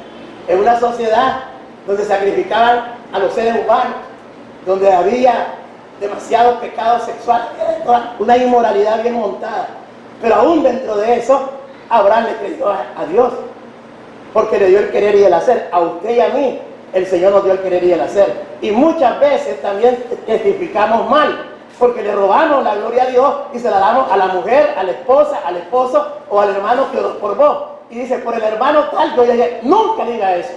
en una sociedad donde sacrificaban a los seres humanos, donde había demasiado pecado sexual, una inmoralidad bien montada. Pero aún dentro de eso, Abraham le creyó a Dios, porque le dio el querer y el hacer. A usted y a mí, el Señor nos dio el querer y el hacer. Y muchas veces también testificamos mal, porque le robamos la gloria a Dios y se la damos a la mujer, a la esposa, al esposo o al hermano que oró por vos. Y dice: por el hermano tal, yo llegué. Nunca diga eso.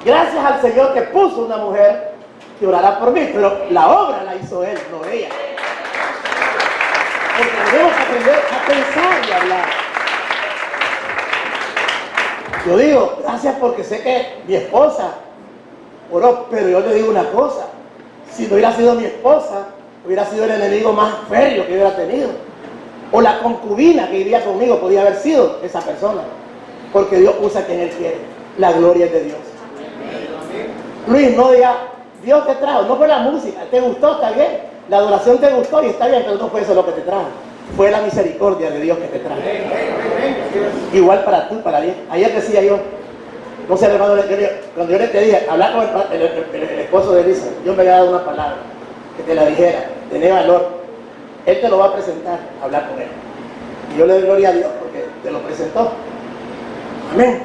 Gracias al Señor que puso una mujer que orará por mí, pero la obra la hizo Él, no ella. Porque debemos aprender a pensar y hablar. Yo digo, gracias porque sé que mi esposa oró, pero yo le digo una cosa, si no hubiera sido mi esposa, hubiera sido el enemigo más férreo que hubiera tenido. O la concubina que vivía conmigo podía haber sido esa persona. Porque Dios usa a quien Él quiere. La gloria es de Dios. Luis, no diga, Dios te trajo, no fue la música, te gustó, está bien. La adoración te gustó y está bien, pero no fue eso lo que te trajo. Fue la misericordia de Dios que te trajo. Igual para tú, para Dios. Ayer decía yo, no sé, hermano, cuando yo te dije, hablar con el esposo de Elisa, Dios me había dado una palabra, que te la dijera, tener valor. Él te lo va a presentar, hablar con él. Y yo le doy gloria a Dios porque te lo presentó. Amén.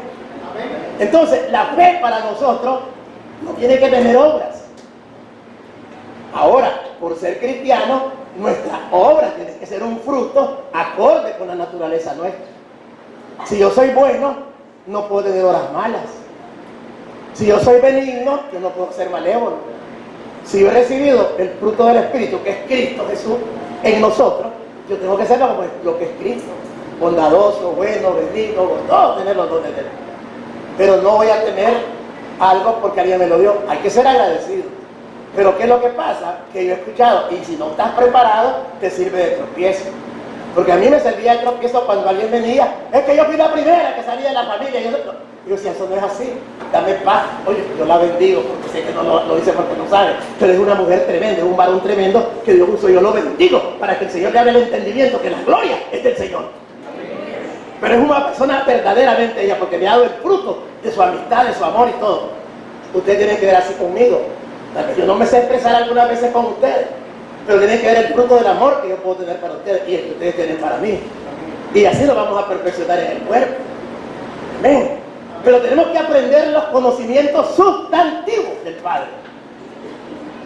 Entonces, la fe para nosotros no tiene que tener obras. Ahora, por ser cristianos, nuestra obra tiene que ser un fruto acorde con la naturaleza nuestra. Si yo soy bueno, no puedo tener obras malas. Si yo soy benigno, yo no puedo ser malévolo. Si yo he recibido el fruto del Espíritu, que es Cristo Jesús, en nosotros, yo tengo que ser lo que es Cristo. Bondadoso, bueno, benigno, todo tener los dones de Él. Pero no voy a tener algo porque alguien me lo dio. Hay que ser agradecido. Pero ¿qué es lo que pasa? Que yo he escuchado, y si no estás preparado, te sirve de tropiezo. Porque a mí me servía de tropiezo cuando alguien venía, es que yo fui la primera que salí de la familia. Y yo decía, eso no es así, dame paz. Oye, yo la bendigo, porque sé que no lo dice porque no sabe, pero es una mujer tremenda, es un varón tremendo que Dios usó. Yo lo bendigo para que el Señor le haga el entendimiento, que la gloria es del Señor. Pero es una persona verdaderamente ella, porque me ha dado el fruto de su amistad, de su amor y todo. Ustedes tienen que ver así conmigo. Yo no me sé expresar algunas veces con ustedes, pero tienen que ver el fruto del amor que yo puedo tener para ustedes y el que ustedes tienen para mí. Y así lo vamos a perfeccionar en el cuerpo. Amén. Pero tenemos que aprender los conocimientos sustantivos del Padre.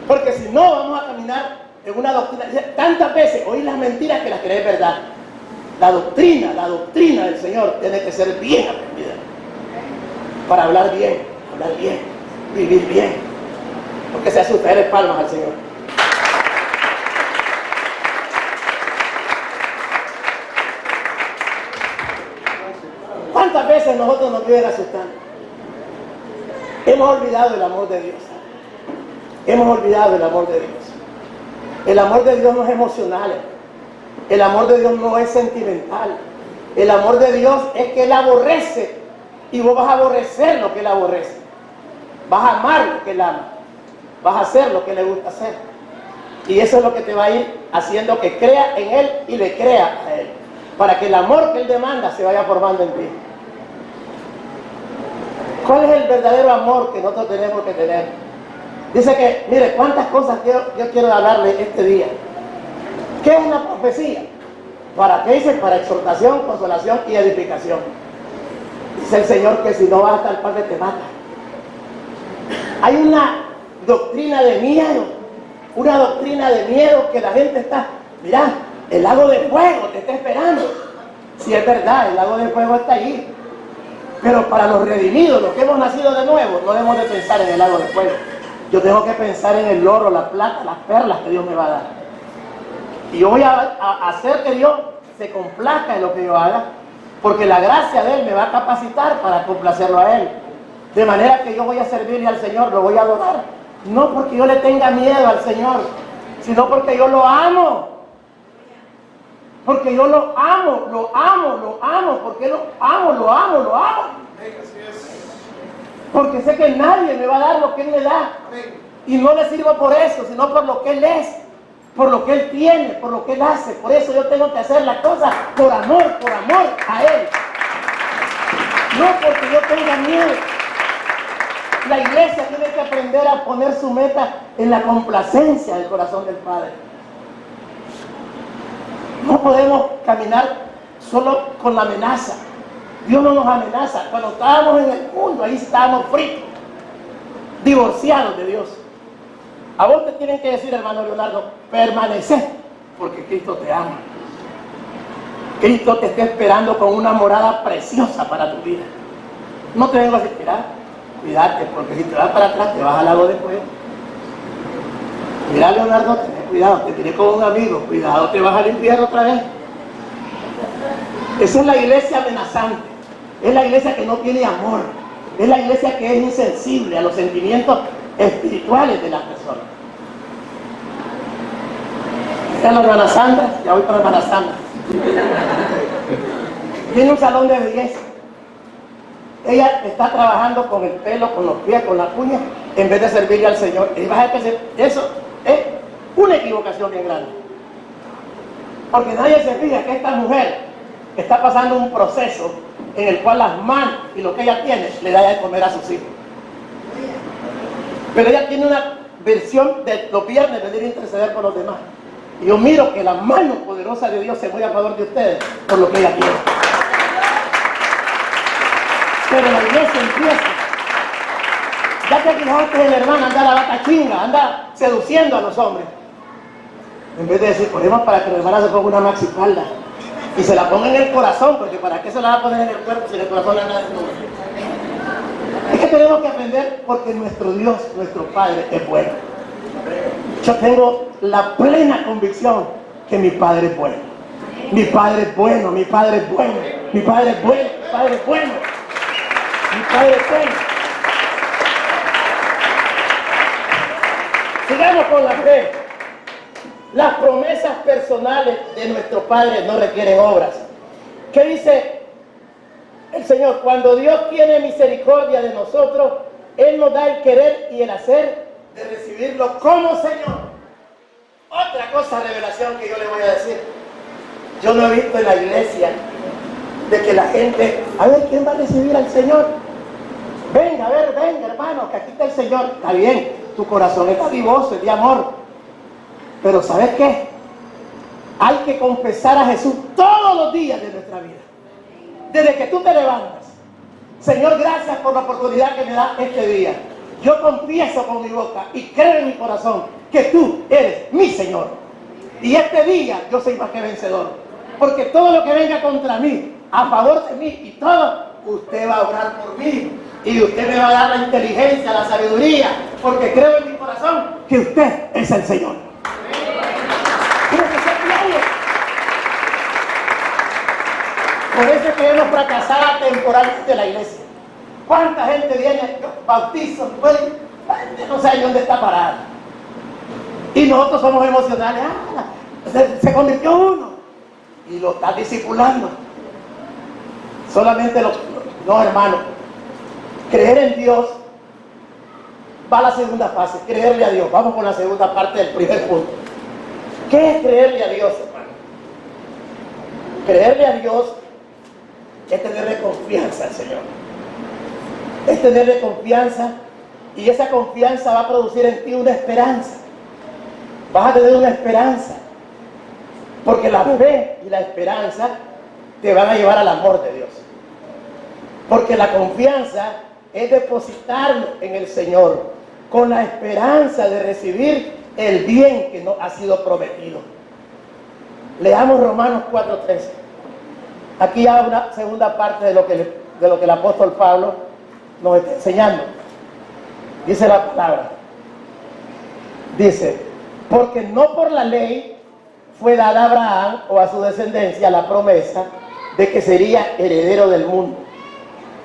Porque si no, vamos a caminar en una doctrina. Tantas veces oí las mentiras que las crees verdad. La doctrina del Señor tiene que ser bien aprendida. Para hablar bien, vivir bien. Porque se hace ustedes palmas al Señor. ¿Cuántas veces nosotros nos viven asustando? Hemos olvidado el amor de Dios. Hemos olvidado el amor de Dios. El amor de Dios no es emocional. El amor de Dios no es sentimental. El amor de Dios es que Él aborrece. Y vos vas a aborrecer lo que Él aborrece. Vas a amar lo que Él ama. Vas a hacer lo que le gusta hacer. Y eso es lo que te va a ir haciendo que crea en Él y le crea a Él. Para que el amor que Él demanda se vaya formando en ti. ¿Cuál es el verdadero amor que nosotros tenemos que tener? Dice que, mire, cuántas cosas yo quiero hablarle este día. ¿Qué es una profecía? ¿Para qué dice? Para exhortación, consolación y edificación. Dice el Señor que si no vas hasta el Padre te mata. Hay una doctrina de miedo, que la gente está, mirá, el lago de fuego te está esperando. Si es verdad, el lago de fuego está ahí. Pero para los redimidos, los que hemos nacido de nuevo, no debemos de pensar en el lago de fuego. Yo tengo que pensar en el oro, la plata, las perlas que Dios me va a dar. Y yo voy a hacer que Dios se complazca en lo que yo haga, porque la gracia de Él me va a capacitar para complacerlo a Él. De manera que yo voy a servirle al Señor, lo voy a adorar. No porque yo le tenga miedo al Señor, sino porque yo lo amo. Porque yo lo amo, porque lo amo. Porque sé que nadie me va a dar lo que Él me da. Y no le sirvo por eso, sino por lo que Él es, por lo que Él tiene, por lo que Él hace. Por eso yo tengo que hacer las cosas por amor a Él. No porque yo tenga miedo. La iglesia tiene que aprender a poner su meta en la complacencia del corazón del Padre. No podemos caminar solo con la amenaza. Dios no nos amenaza. Cuando estábamos en el mundo, ahí estábamos fritos, divorciados de Dios. A vos te tienen que decir, hermano Leonardo, permanece, porque Cristo te ama. Cristo te está esperando con una morada preciosa para tu vida. No te vengo a decir, mira, cuídate, porque si te vas para atrás te vas al lago de fuego. Mira, Leonardo, cuidado, te tiré con un amigo, cuidado, te vas al infierno otra vez. Esa es la iglesia amenazante, es la iglesia que no tiene amor, es la iglesia que es insensible a los sentimientos espirituales de las personas. Está la hermana Sandra, ya voy para la hermana Sandra. Tiene un salón de belleza. Ella está trabajando con el pelo, con los pies, con las uñas, en vez de servirle al Señor. Y vas a ver que eso es una equivocación bien grande. Porque nadie se fija que esta mujer está pasando un proceso en el cual las manos y lo que ella tiene le da de comer a sus hijos. Pero ella tiene una versión de los viernes venir a interceder por los demás. Y yo miro que la mano poderosa de Dios se mueve a favor de ustedes por lo que ella quiere. Pero la iglesia empieza. Ya que fijaste en la hermana, anda la vaca chinga, anda seduciendo a los hombres. En vez de decir, ponemos para que la hermana se ponga una maxipalda y se la ponga en el corazón, porque ¿para qué se la va a poner en el cuerpo si en el corazón no hay nada de todo? Es que tenemos que aprender porque nuestro Dios, nuestro Padre es bueno. Yo tengo la plena convicción que mi Padre es bueno. Mi Padre es bueno, mi Padre es bueno, mi Padre es bueno, mi Padre es bueno. Mi Padre es bueno. Sigamos con la fe. Las promesas personales de nuestro Padre no requieren obras. ¿Qué dice el Señor? Cuando Dios tiene misericordia de nosotros, Él nos da el querer y el hacer de recibirlo como Señor. Otra cosa, revelación que yo le voy a decir. Yo no he visto en la iglesia de que la gente, a ver, ¿quién va a recibir al Señor? Venga, a ver, venga, hermano, que aquí está el Señor. Está bien, tu corazón está vivoso, es de amor. Pero ¿sabes qué? Hay que confesar a Jesús todos los días de nuestra vida. Desde que tú te levantas. Señor, gracias por la oportunidad que me da este día. Yo confieso con mi boca y creo en mi corazón que tú eres mi Señor. Y este día yo soy más que vencedor. Porque todo lo que venga contra mí, a favor de mí y todo, usted va a orar por mí. Y usted me va a dar la inteligencia, la sabiduría, porque creo en mi corazón que usted es el Señor. Quiero que sea claro. Por eso es que hemos fracasado temporalmente en la iglesia. ¿Cuánta gente viene, bautizo, no sé dónde está parada? Y nosotros somos emocionales. Se convirtió uno y lo está discipulando. Solamente no, hermano. Creer en Dios va a la segunda fase, creerle a Dios. Vamos con la segunda parte del primer punto. ¿Qué es creerle a Dios, hermano? Creerle a Dios es tenerle confianza al Señor. Es tenerle confianza, y esa confianza va a producir en ti una esperanza. Vas a tener una esperanza, porque la fe y la esperanza te van a llevar al amor de Dios. Porque la confianza es depositarlo en el Señor con la esperanza de recibir el bien que nos ha sido prometido. Leamos Romanos 4:13. Aquí hay una segunda parte de lo que el apóstol Pablo nos está enseñando. Dice la palabra. Dice, porque no por la ley fue dada a Abraham o a su descendencia la promesa de que sería heredero del mundo,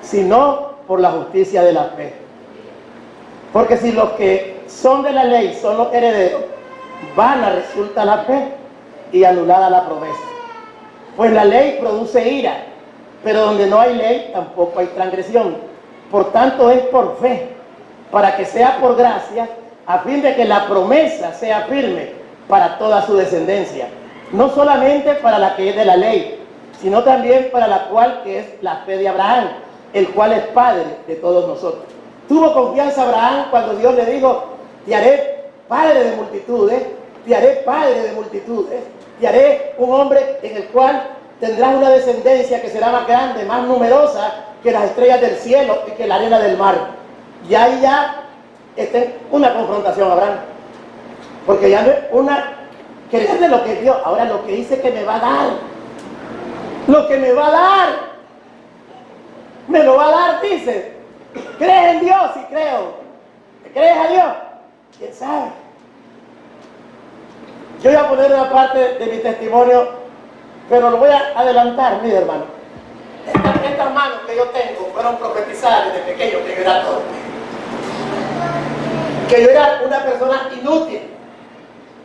sino por la justicia de la fe. Porque si los que son de la ley son los herederos, vana resulta la fe y anulada la promesa. Pues la ley produce ira, pero donde no hay ley tampoco hay transgresión. Por tanto es por fe, para que sea por gracia, a fin de que la promesa sea firme para toda su descendencia, no solamente para la que es de la ley, sino también para la cual que es la fe de Abraham, el cual es padre de todos nosotros. Tuvo confianza Abraham cuando Dios le dijo, te haré padre de multitudes, te haré padre de multitudes, te haré un hombre en el cual tendrás una descendencia que será más grande, más numerosa que las estrellas del cielo y que la arena del mar. Y ahí ya está una confrontación, Abraham, porque ya no es una creer de lo que Dios, ahora lo que dice que me va a dar, lo que me va a dar, me lo va a dar, dice. ¿Crees en Dios? Sí creo. ¿Crees a Dios? ¿Quién sabe? Yo voy a poner una parte de mi testimonio, pero lo voy a adelantar, mire hermano. Estas manos que yo tengo fueron profetizadas desde pequeño, que yo era torpe. Que yo era una persona inútil.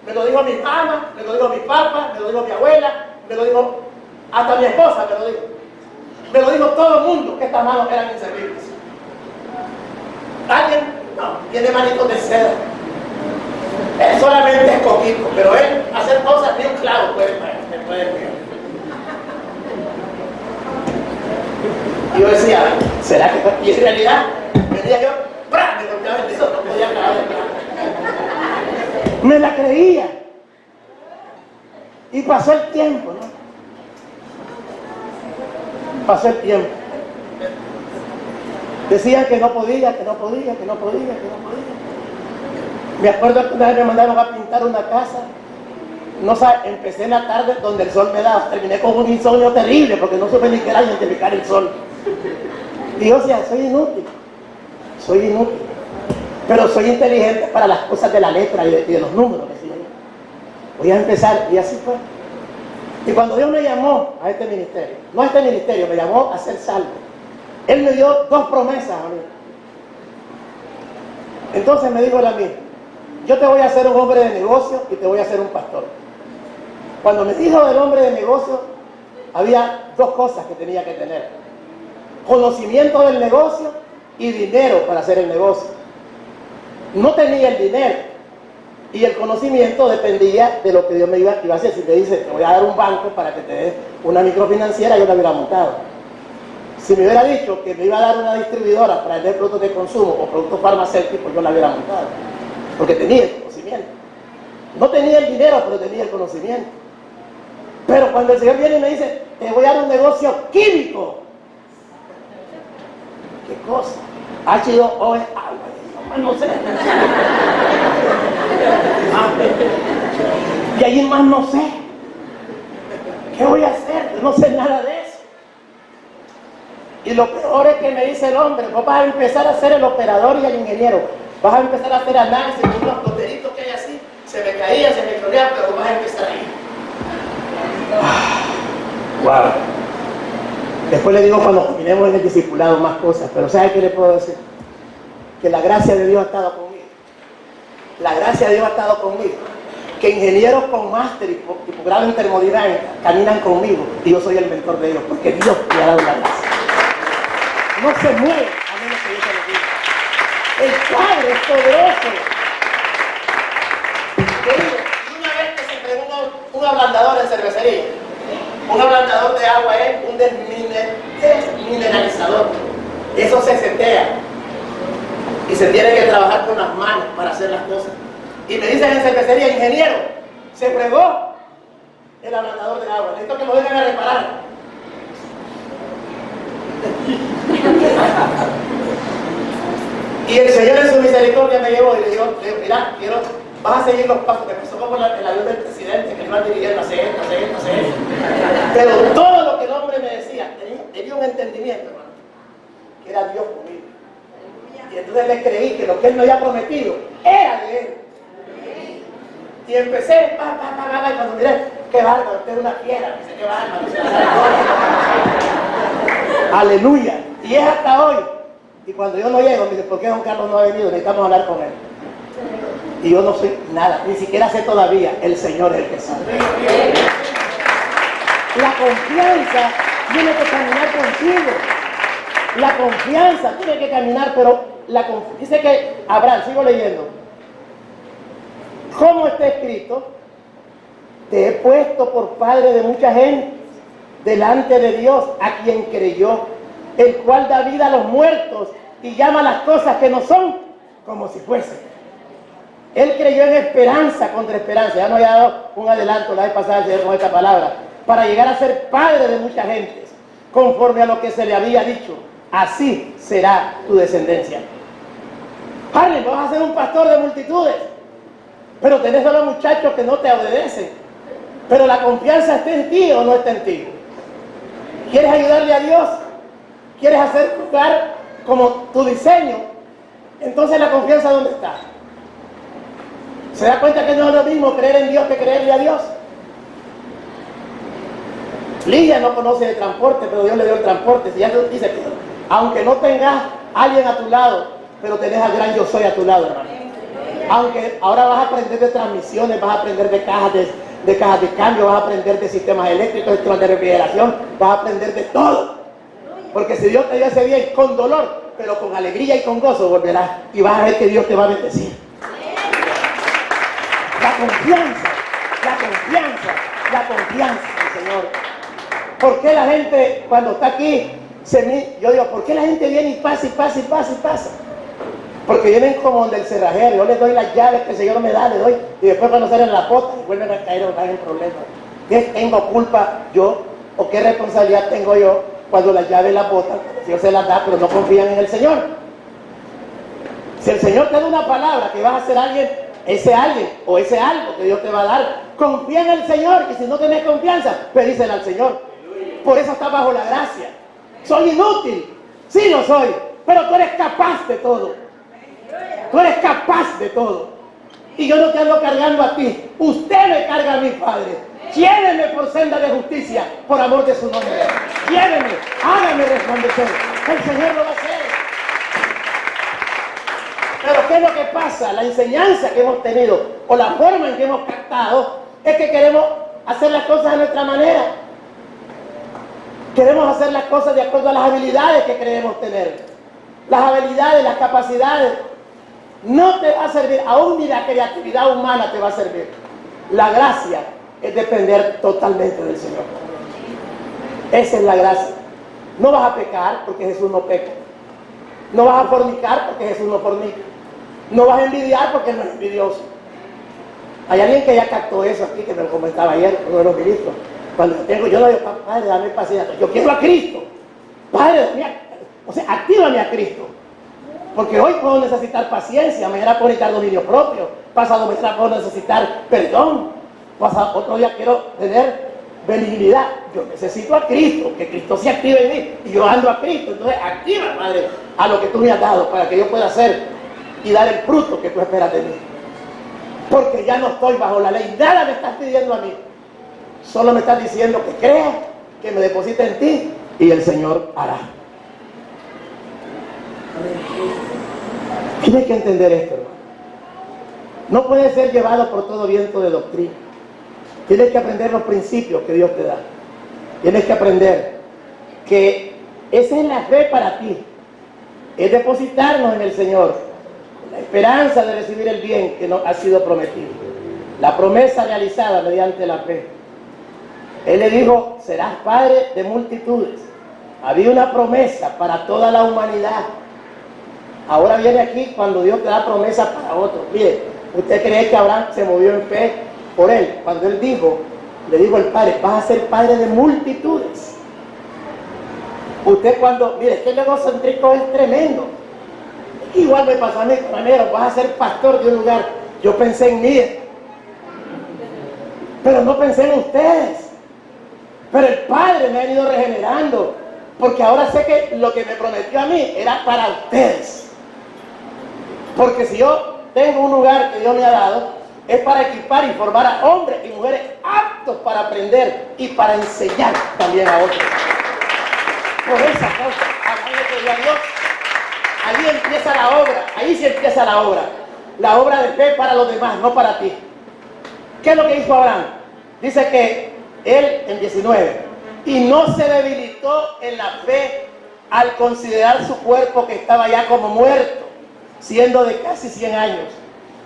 Me lo dijo mi mamá, me lo dijo mi papá, me lo dijo mi abuela, me lo dijo hasta mi esposa, me lo dijo. Me lo dijo todo el mundo, que estas manos eran inservibles. Alguien, no, tiene manitos de seda. Él solamente es coquito, pero él hacer cosas ni un clavo puede pegar. Y yo decía, ¿será que? Y en realidad, venía yo, ¡bra! Me golpeaba el piso, no podía acabar de pegar. Me la creía. Y pasó el tiempo, ¿no? Pasó el tiempo. Decían que no podía, que no podía, que no podía, que no podía. Me acuerdo que una vez me mandaron a pintar una casa. No sé, empecé en la tarde donde el sol me daba. Terminé con un insomnio terrible porque no supe ni qué era identificar el sol. Y yo decía, soy inútil. Pero soy inteligente para las cosas de la letra y de los números. Decía yo. Voy a empezar, y así fue. Y cuando Dios me llamó a este ministerio, no a este ministerio, me llamó a ser salvo. Él me dio 2 promesas a mí. Entonces me dijo él a mí, yo te voy a hacer un hombre de negocio y te voy a hacer un pastor. Cuando me dijo del hombre de negocio, había 2 cosas que tenía que tener. Conocimiento del negocio y dinero para hacer el negocio. No tenía el dinero y el conocimiento dependía de lo que Dios me iba a hacer. Si me dice, te voy a dar un banco para que te dé una microfinanciera, yo la hubiera montado. Si me hubiera dicho que me iba a dar una distribuidora para vender productos de consumo o productos farmacéuticos, yo la hubiera montado. Porque tenía el conocimiento. No tenía el dinero, pero tenía el conocimiento. Pero cuando el Señor viene y me dice, te voy a dar un negocio químico. ¿Qué cosa? H2O es agua. No sé. Y allí más no sé. ¿Qué voy a hacer? No sé nada de eso. Y lo peor es que me dice el hombre, vos vas a empezar a ser el operador y el ingeniero. Vas a empezar a hacer análisis de unos coteritos que hay así. Se me caían, se me cloreaban, pero vas a empezar ahí. Wow. Después le digo cuando terminemos en el discipulado más cosas, pero ¿sabe qué le puedo decir? Que la gracia de Dios ha estado conmigo. La gracia de Dios ha estado conmigo. Que ingenieros con máster y grado en termodinámica caminan conmigo y yo soy el mentor de ellos, porque Dios me ha dado la gracia. No se mueve a menos que yo se lo diga. El Padre es poderoso. Una vez que se entregó un ablandador en cervecería. Un ablandador de agua es un desmineralizador. Eso se setea. Y se tiene que trabajar con las manos para hacer las cosas. Y me dicen en cervecería, ingeniero, se fregó el ablandador de agua. Necesito que lo vengan a reparar. Y el Señor en su misericordia me llevó y le dijo, mira, vas a seguir los pasos. Me pasó como el avión del presidente que le iba dirigiendo, hace esto. Pero todo lo que el hombre me decía, tenía un entendimiento, hermano, que era Dios conmigo. Y entonces le creí que lo que él me había prometido era de él. Y empecé, y cuando miré, qué bárbaro, usted es una fiera, dice, qué bárbaro. Aleluya. Y es hasta hoy. Y cuando yo no llego, me dice, ¿por qué Juan Carlos no ha venido? Necesitamos hablar con él. Y yo no soy nada, ni siquiera sé todavía, el Señor es el que sabe. La confianza tiene que caminar contigo. La confianza tiene que caminar, pero dice que Abraham, sigo leyendo. ¿Cómo está escrito? Te he puesto por padre de mucha gente delante de Dios a quien creyó, el cual da vida a los muertos y llama las cosas que no son como si fuesen. Él creyó en esperanza contra esperanza. Ya nos había dado un adelanto la vez pasada con esta palabra, para llegar a ser padre de mucha gente, conforme a lo que se le había dicho. Así será tu descendencia. Harley, vas a ser un pastor de multitudes, pero tenés a los muchachos que no te obedecen. Pero la confianza está en ti o no está en ti. ¿Quieres ayudarle a Dios? ¿Quieres hacer lugar como tu diseño? Entonces la confianza, ¿dónde está? ¿Se da cuenta que no es lo mismo creer en Dios que creerle a Dios? Lidia no conoce de transporte, pero Dios le dio el transporte. Si ya Dios dice que aunque no tengas a alguien a tu lado, pero tenés al gran yo soy a tu lado, hermano. Aunque ahora vas a aprender de transmisiones, vas a aprender de cajas de cambio, vas a aprender de sistemas eléctricos, sistemas de refrigeración, vas a aprender de todo. Porque si Dios te dio ese bien con dolor, pero con alegría y con gozo volverás y vas a ver que Dios te va a bendecir. La confianza del Señor. ¿Por qué la gente cuando está aquí, yo digo, ¿por qué la gente viene y pasa y pasa y pasa y pasa? Porque vienen como del cerrajero, yo les doy las llaves que el Señor me da, le doy, y después cuando salen las botas vuelven a caer o caen en problemas. ¿Qué tengo culpa yo o qué responsabilidad tengo yo cuando las llaves las botas? El Señor se las da, pero no confían en el Señor. Si el Señor te da una palabra que vas a ser alguien, ese alguien o ese algo que Dios te va a dar, confía en el Señor, y si no tenés confianza, pedísela al Señor. Por eso estás bajo la gracia. Soy inútil, sí lo soy, pero tú eres capaz de todo. Tú eres capaz de todo. Y yo no te ando cargando a ti. Usted me carga a mí, Padre. Lléveme por senda de justicia, por amor de su nombre. Lléveme, hágame resplandecer. El Señor lo va a hacer. Pero ¿qué es lo que pasa? La enseñanza que hemos tenido, o la forma en que hemos captado, es que queremos hacer las cosas a nuestra manera. Queremos hacer las cosas de acuerdo a las habilidades que creemos tener. Las habilidades, las capacidades. No te va a servir, aún ni la creatividad humana te va a servir. La gracia es depender totalmente del Señor. Esa es la gracia. No vas a pecar porque Jesús no peca. No vas a fornicar porque Jesús no fornica. No vas a envidiar porque Él no es envidioso. Hay alguien que ya captó eso aquí, que me lo comentaba ayer, uno de los ministros. Cuando yo no digo, Padre, dame paciencia. Yo quiero a Cristo. Padre, actívame a Cristo. Porque hoy puedo necesitar paciencia, mañana puedo necesitar dominio propio, pasado mañana puedo necesitar perdón, otro día quiero tener benignidad. Yo necesito a Cristo, que Cristo se active en mí, y yo ando a Cristo. Entonces activa, Padre, a lo que tú me has dado, para que yo pueda hacer y dar el fruto que tú esperas de mí. Porque ya no estoy bajo la ley, nada me estás pidiendo a mí, solo me estás diciendo que crea, que me deposite en ti, y el Señor hará. Tienes que entender esto, hermano. No puedes ser llevado por todo viento de doctrina. Tienes que aprender los principios que Dios te da. Tienes que aprender que esa es la fe para ti. Es depositarnos en el Señor, la esperanza de recibir el bien que nos ha sido prometido. La promesa realizada mediante la fe. Él le dijo, serás padre de multitudes. Había una promesa para toda la humanidad. Ahora viene aquí cuando Dios te da promesa para otros. Mire, ¿usted cree que Abraham se movió en fe por él? Cuando él le dijo al Padre, vas a ser padre de multitudes. Usted mire, es que el egocéntrico es tremendo. Igual me pasó a mí, primero, vas a ser pastor de un lugar. Yo pensé en mí, pero no pensé en ustedes. Pero el Padre me ha ido regenerando, porque ahora sé que lo que me prometió a mí era para ustedes. Porque si yo tengo un lugar que Dios me ha dado, es para equipar y formar a hombres y mujeres aptos para aprender y para enseñar también a otros. Por esa causa, agradezco a Dios. Ahí empieza la obra, ahí sí empieza la obra de fe para los demás, no para ti. ¿Qué es lo que hizo Abraham? Dice que él, en 19, y no se debilitó en la fe al considerar su cuerpo que estaba ya como muerto, siendo de casi 100 años,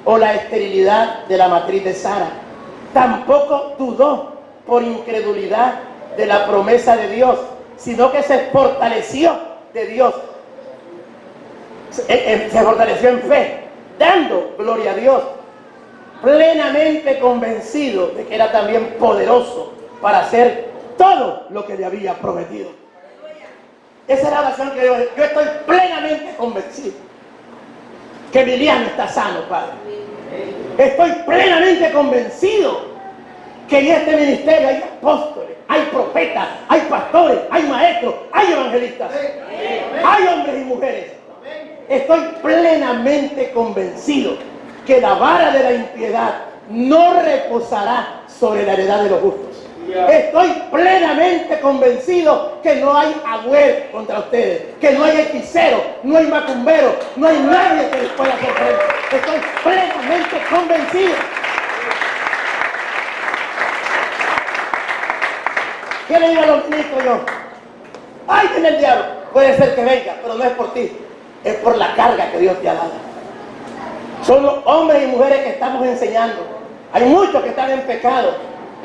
o la esterilidad de la matriz de Sara. Tampoco dudó por incredulidad de la promesa de Dios, sino que se fortaleció de Dios, se fortaleció en fe, dando gloria a Dios, plenamente convencido de que era también poderoso para hacer todo lo que le había prometido. Esa es la oración que yo estoy plenamente convencido que Emiliano está sano, Padre. Estoy plenamente convencido que en este ministerio hay apóstoles, hay profetas, hay pastores, hay maestros, hay evangelistas, hay hombres y mujeres. Estoy plenamente convencido que la vara de la impiedad no reposará sobre la heredad de los justos. Estoy plenamente convencido que no hay agüero contra ustedes, que no hay hechicero, no hay macumbero, no hay nadie que les pueda hacer frente. Estoy plenamente convencido. ¿Qué le digo a los ministros yo? ¡Ay, viene el diablo! Puede ser que venga, pero no es por ti, es por la carga que Dios te ha dado. Son los hombres y mujeres que estamos enseñando. Hay muchos que están en pecado.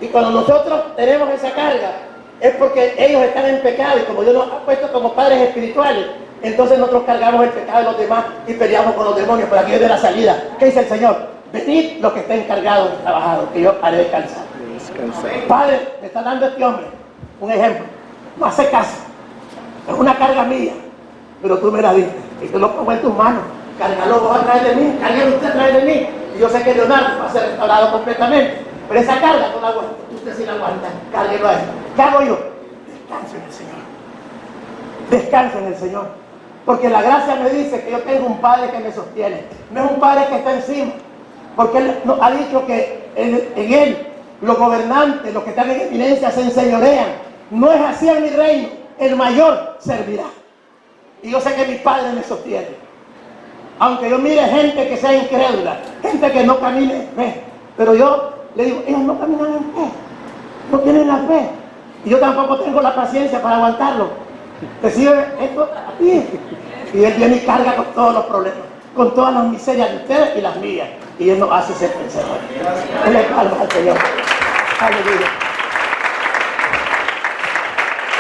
Y cuando nosotros tenemos esa carga, es porque ellos están en pecado. Y como Dios nos ha puesto como padres espirituales, entonces nosotros cargamos el pecado de los demás y peleamos con los demonios. Pero aquí es de la salida. ¿Qué dice el Señor? Venid los que estén cargados y trabajados, que yo haré descansar. Padre, me está dando este hombre un ejemplo. No hace caso. Es una carga mía, pero tú me la diste. Y te lo pongo en tus manos. Cárgalo vos a través de mí, cárgalo usted a través de mí. Y yo sé que Leonardo va a ser restaurado completamente. Pero esa carga no la aguanta. Usted sí la aguanta. Cárguelo a él. ¿Qué hago yo? Descanso en el Señor. Descanso en el Señor. Porque la gracia me dice que yo tengo un Padre que me sostiene. No es un Padre que está encima. Porque Él nos ha dicho que en Él los gobernantes, los que están en eminencia, se enseñorean. No es así en mi reino. El mayor servirá. Y yo sé que mi Padre me sostiene. Aunque yo mire gente que sea incrédula, gente que no camine en fe, pero yo le digo, ellos no caminan en fe, no tienen la fe. Y yo tampoco tengo la paciencia para aguantarlo. Recibe esto a ti. Y Él viene y carga con todos los problemas, con todas las miserias de ustedes y las mías. Y Él nos hace ser vencedores. Denle palmas al Señor. Aleluya.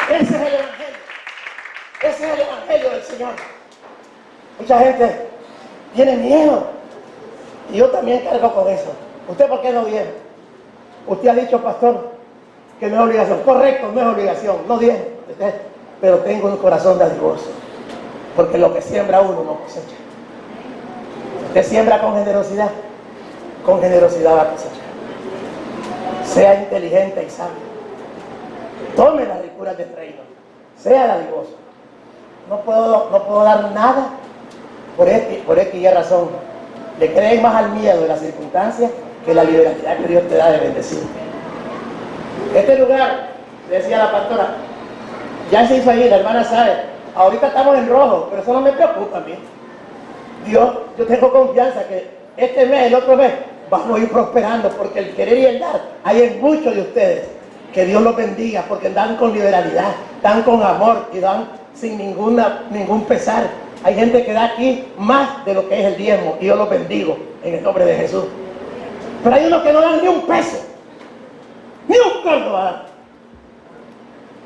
Ese es el Evangelio. Ese es el Evangelio del Señor. Mucha gente tiene miedo. Y yo también cargo con eso. ¿Usted por qué no viene? Usted ha dicho, pastor, que no es obligación. Correcto, no es obligación. No viene. Pero tengo un corazón de divorcio. Porque lo que siembra uno no cosecha. Usted siembra con generosidad va a cosechar. Sea inteligente y sabio. Tome las ricuras del reino. Sea dadivoso. No puedo dar nada por X y razón. Le creen más al miedo de las circunstancias que la liberalidad que Dios te da de bendecir. Este lugar, decía la pastora, ya se hizo ahí, la hermana sabe, ahorita estamos en rojo, pero eso no me preocupa a mí. yo tengo confianza que este mes, el otro mes, vamos a ir prosperando, porque el querer y el dar hay en muchos de ustedes. Que Dios los bendiga, porque dan con liberalidad, dan con amor y dan sin ningún pesar. Hay gente que da aquí más de lo que es el diezmo, y yo los bendigo en el nombre de Jesús. Pero hay unos que no dan ni un peso, ni un corto va a dar.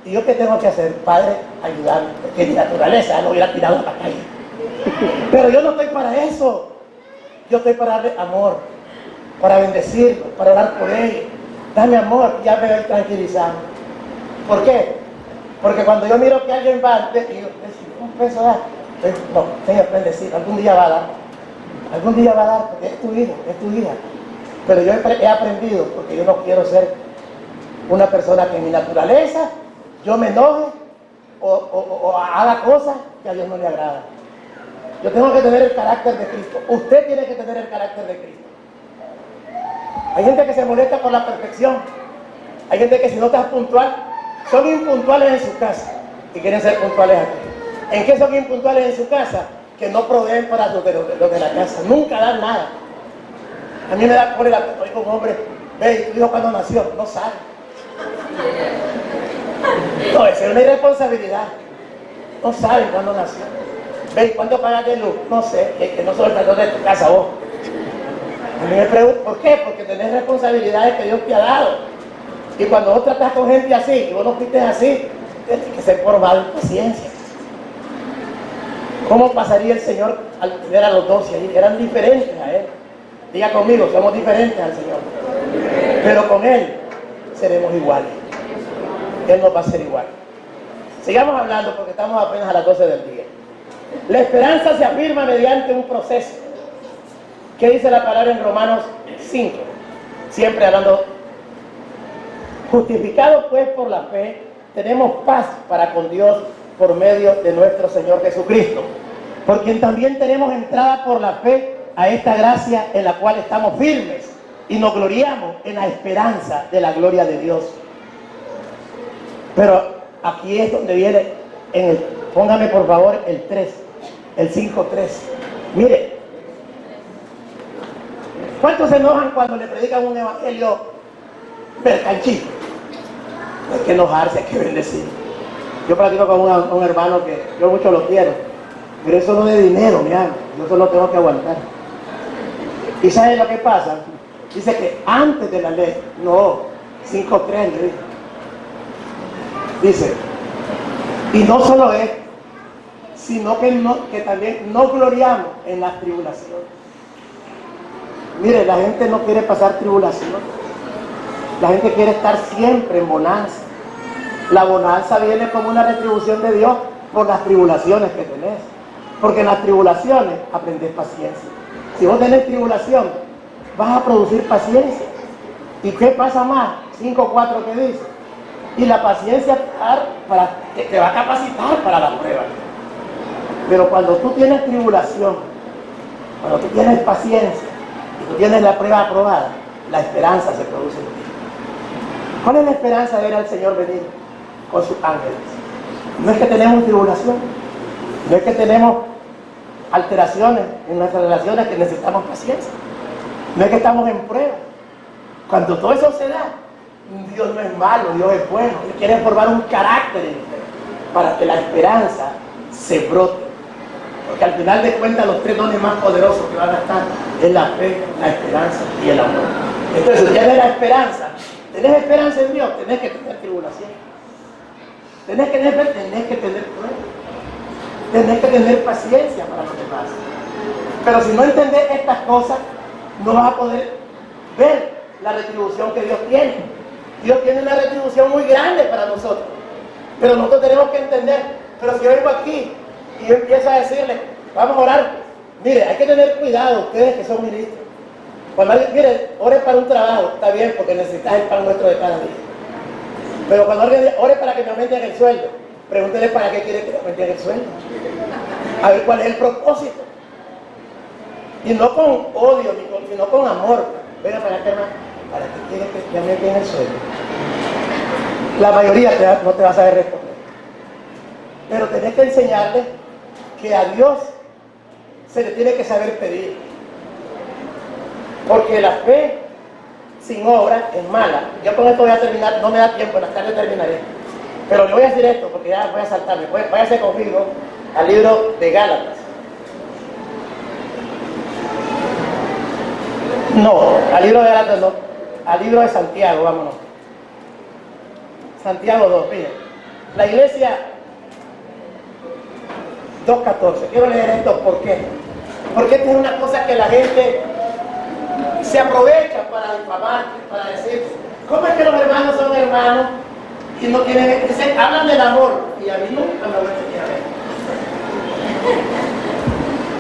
¿Y yo qué tengo que hacer? Padre, ayudarme, porque mi naturaleza no hubiera tirado a la calle. Pero yo no estoy para eso. Yo estoy para darle amor, para bendecirlo, para orar por ellos. Dame amor, ya me voy tranquilizando. ¿Por qué? Porque cuando yo miro que alguien va, y yo, un peso da, no, Señor, bendecir, algún día va a dar. Algún día va a dar, porque es tu hijo, es tu hija. Pero yo he aprendido, porque yo no quiero ser una persona que en mi naturaleza yo me enoje o haga cosas que a Dios no le agrada. Yo tengo que tener el carácter de Cristo. Usted tiene que tener el carácter de Cristo. Hay gente que se molesta por la perfección. Hay gente que si no estás puntual, son impuntuales en su casa y quieren ser puntuales aquí. ¿En qué son impuntuales en su casa? Que no proveen para los de la casa. Nunca dan nada. A mí me da cólera cuando oigo un hombre, ve, tu hijo cuando nació, no sabe. No, esa es una irresponsabilidad. No saben cuándo nació. Ve, ¿cuándo pagas de luz? No sé, es que no soy el patrón de tu casa vos. A mí me pregunto, ¿por qué? Porque tenés responsabilidades que Dios te ha dado. Y cuando vos tratás con gente así, y vos no fuiste así, tienes que ser formado en paciencia. ¿Cómo pasaría el Señor al tener a los 12 ahí? Eran diferentes a Él. Diga conmigo, somos diferentes al Señor. Pero con Él seremos iguales. Él nos va a ser igual. Sigamos hablando porque estamos apenas a las 12 del día. La esperanza se afirma mediante un proceso. ¿Qué dice la palabra en Romanos 5? Siempre hablando. Justificados pues por la fe, tenemos paz para con Dios por medio de nuestro Señor Jesucristo, por quien también tenemos entrada por la fe a esta gracia en la cual estamos firmes y nos gloriamos en la esperanza de la gloria de Dios. Pero aquí es donde viene, póngame por favor el 3, el 5.3. Mire, ¿cuántos se enojan cuando le predican un evangelio mercanchil? Hay que enojarse, hay que bendecir. Yo platico con un hermano que yo mucho lo quiero, pero eso no es dinero, mi alma, yo solo tengo que aguantar. ¿Y sabe lo que pasa? Dice que antes de la ley, no, 5.3 dice, y no solo es, sino que también nos gloriamos en las tribulaciones. Mire, la gente no quiere pasar tribulación, la gente quiere estar siempre en bonanza. La bonanza viene como una retribución de Dios por las tribulaciones que tenés, porque en las tribulaciones aprendés paciencia. Si vos tenés tribulación, vas a producir paciencia. ¿Y qué pasa más? 5.4 que dice, y la paciencia te va a capacitar para la prueba. Pero cuando tú tienes tribulación, cuando tú tienes paciencia y tú tienes la prueba aprobada, la esperanza se produce en ti. ¿Cuál es la esperanza de ver al Señor venir con sus ángeles? No es que tenemos tribulación, no es que tenemos alteraciones en nuestras relaciones que necesitamos paciencia, no es que estamos en prueba. Cuando todo eso se da, Dios no es malo, Dios es bueno. Él quiere formar un carácter en usted para que la esperanza se brote. Porque al final de cuentas los tres dones más poderosos que van a estar es la fe, la esperanza y el amor. Entonces, si tienes la esperanza, tenés esperanza en Dios, tenés que tener tribulación. Tenés que tener prueba. Tenés que tener paciencia para los demás. Pero si no entendés estas cosas, no vas a poder ver la retribución que Dios tiene. Dios tiene una retribución muy grande para nosotros. Pero nosotros tenemos que entender. Pero si yo vengo aquí y yo empiezo a decirle, vamos a orar. Mire, hay que tener cuidado ustedes que son ministros. Cuando alguien, mire, ore para un trabajo, está bien porque necesitas el pan nuestro de cada día. Pero cuando alguien dice, ore para que me aumenten el sueldo, pregúntele para qué quiere que me aumenten el sueldo. A ver cuál es el propósito. Y no con odio, sino con amor. Venga para acá, hermano, para que quiere que me aumenten el sueldo. La mayoría no te va a saber responder. Pero tenés que enseñarle que a Dios se le tiene que saber pedir. Porque la fe sin obra es mala. Yo con esto voy a terminar, no me da tiempo, en la tarde terminaré. Pero le voy a decir esto porque ya voy a saltarme. Váyase conmigo al libro de Gálatas. No, al libro de Gálatas no. Al libro de Santiago, vámonos. Santiago 2, miren. La iglesia 2.14. Quiero leer esto, ¿por qué? Porque esta es una cosa que la gente se aprovecha para difamar, para decir, ¿cómo es que los hermanos son hermanos y no tienen, hablan del amor? Y a mí nunca me vuelve a ver.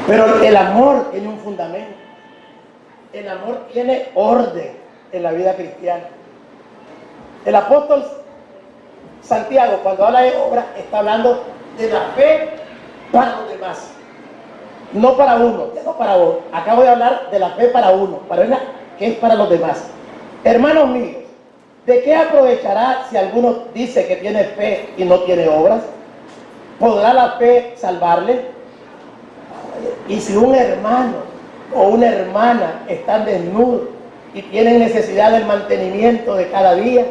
Pero el amor tiene un fundamento. El amor tiene orden en la vida cristiana. El apóstol Santiago, cuando habla de obra, está hablando de la fe para los demás. No para uno, ya no para vos. Acabo de hablar de la fe para uno, que es para los demás. Hermanos míos, ¿de qué aprovechará si alguno dice que tiene fe y no tiene obras? ¿Podrá la fe salvarle? Y si un hermano o una hermana están desnudos y tienen necesidad del mantenimiento de cada día,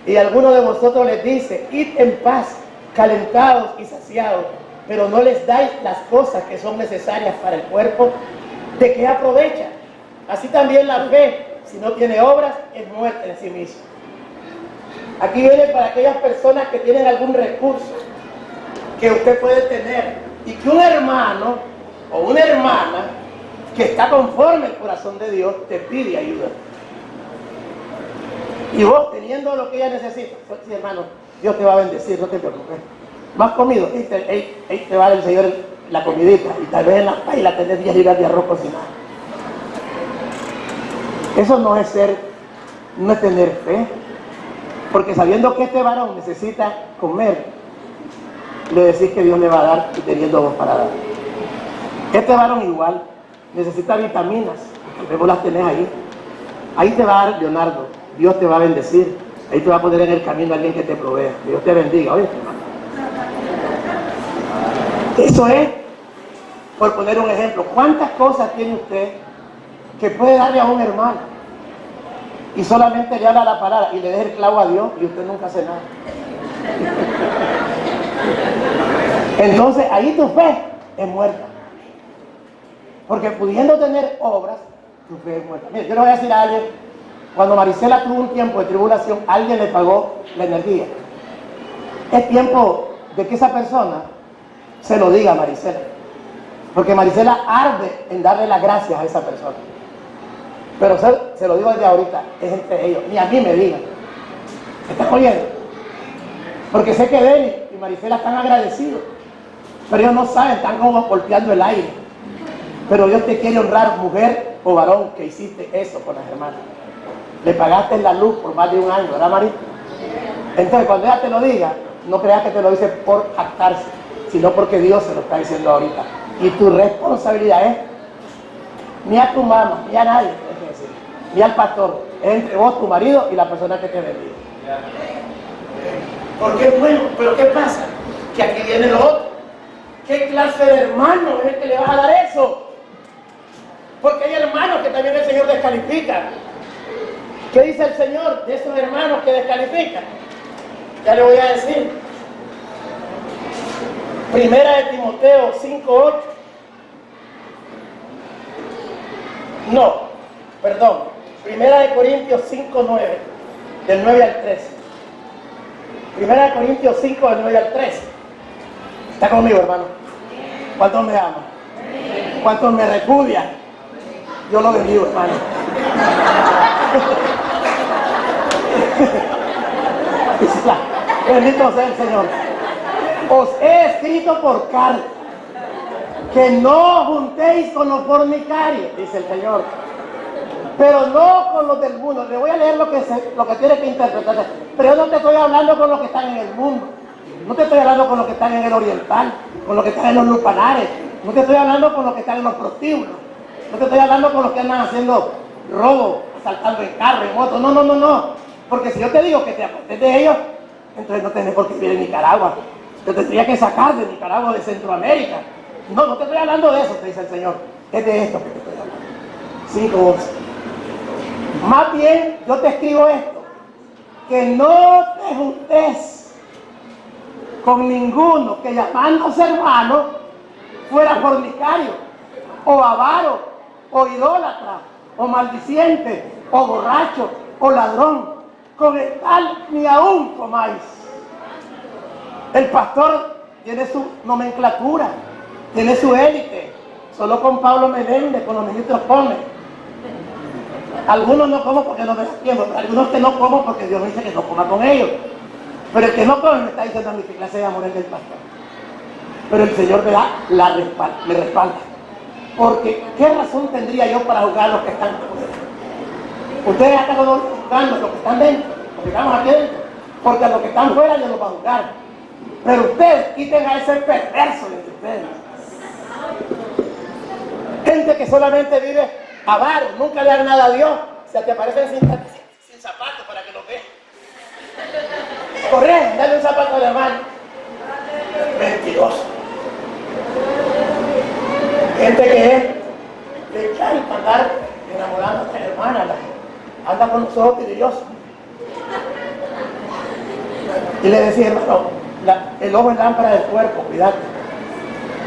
y alguno de vosotros les dice, id en paz, calentados y saciados, pero no les dais las cosas que son necesarias para el cuerpo, ¿de qué aprovecha? Así también la fe, si no tiene obras, es muerta en sí misma. Aquí viene para aquellas personas que tienen algún recurso que usted puede tener y que un hermano o una hermana que está conforme al corazón de Dios te pide ayuda. Y vos, teniendo lo que ella necesita, sí, hermano, Dios te va a bendecir, no te preocupes. ¿Más comido? Ahí te va el Señor la comidita y tal vez en la paila tenés 10 libras de arroz cocinado. Eso no es tener fe. Porque sabiendo que este varón necesita comer, le decís que Dios le va a dar y teniendo vos para dar. Este varón igual, necesita vitaminas, vos las tenés ahí. Ahí te va a dar Leonardo, Dios te va a bendecir, ahí te va a poner en el camino a alguien que te provea. Que Dios te bendiga, oye, hermano. Eso es, por poner un ejemplo, ¿cuántas cosas tiene usted que puede darle a un hermano? Y solamente le habla la palabra y le deja el clavo a Dios y usted nunca hace nada. Entonces ahí tu fe es muerta. Porque pudiendo tener obras, tu fe es muerta. Mire, yo le voy a decir a alguien, cuando Marisela tuvo un tiempo de tribulación, alguien le pagó la energía. Es tiempo de que esa persona se lo diga a Marisela. Porque Marisela arde en darle las gracias a esa persona. Pero se lo digo desde ahorita, es entre ellos, ni a mí me digan. ¿Me estás oyendo? Porque sé que Denis y Marisela están agradecidos, pero ellos no saben, están como golpeando el aire. Pero Dios te quiere honrar, mujer o varón, que hiciste eso con las hermanas. Le pagaste la luz por más de un año, ¿verdad, María? Entonces, cuando ella te lo diga, no creas que te lo dice por jactarse, sino porque Dios se lo está diciendo ahorita. Y tu responsabilidad es, ni a tu mamá, ni a nadie, ni al pastor, es entre vos, tu marido y la persona que te bendiga. Porque es bueno, pero ¿qué pasa? Que aquí viene lo otro. ¿Qué clase de hermano es el que le vas a dar eso? Porque hay hermanos que también el Señor descalifica. ¿Qué dice el Señor de esos hermanos que descalifican? Ya le voy a decir. Primera de Timoteo 5:8. No, perdón. Primera de Corintios 5:9, del 9 al 13. Primera de Corintios 5, del 9 al 13. ¿Está conmigo, hermano? ¿Cuántos me aman? ¿Cuántos me repudian? Yo lo bendigo, hermano. Bendito sea el Señor. Os he escrito por carta que no juntéis con los fornicarios, dice el Señor, pero no con los del mundo. Le voy a leer lo que tiene que interpretar. Pero yo no te estoy hablando con los que están en el mundo. No te estoy hablando con los que están en el oriental, con los que están en los lupanares. No te estoy hablando con los que están en los prostíbulos. No te estoy hablando con los que andan haciendo robo, asaltando en carro, en moto. No, no, no, no. Porque si yo te digo que te apartes de ellos, entonces no tenés por qué vivir en Nicaragua. Te tendría que sacar de Nicaragua, de Centroamérica. No, no te estoy hablando de eso, te dice el Señor. Es de esto que te estoy hablando. 5:11. Más bien, yo te escribo esto: que no te juntes con ninguno que llamándose hermano fuera fornicario, o avaro, o idólatra, o maldiciente, o borracho, o ladrón. Con el tal ni aún comáis. El pastor tiene su nomenclatura, tiene su élite. Solo con Pablo Meléndez, con los ministros come. Algunos no como porque no me da tiempo, pero algunos que no como porque Dios me dice que no coma con ellos. Pero el que no come me está diciendo a mí qué clase de amor es del pastor. Pero el Señor me da me respalda. Porque ¿qué razón tendría yo para juzgar a los que están fuera? Ustedes están juzgando a los que están dentro, los que estamos aquí dentro, porque a los que están fuera yo los va a juzgar. Pero ustedes quiten a ese perverso de ustedes. Gente que solamente vive avaro, nunca le dan nada a Dios, se te aparecen sin zapatos para que los vean. Corre, dale un zapato al hermano. Mentiroso. Gente que es de echar y andar enamorando a esta hermana, anda con los ojos vidriosos. Y le decía, hermano, el ojo es lámpara del cuerpo, cuidado.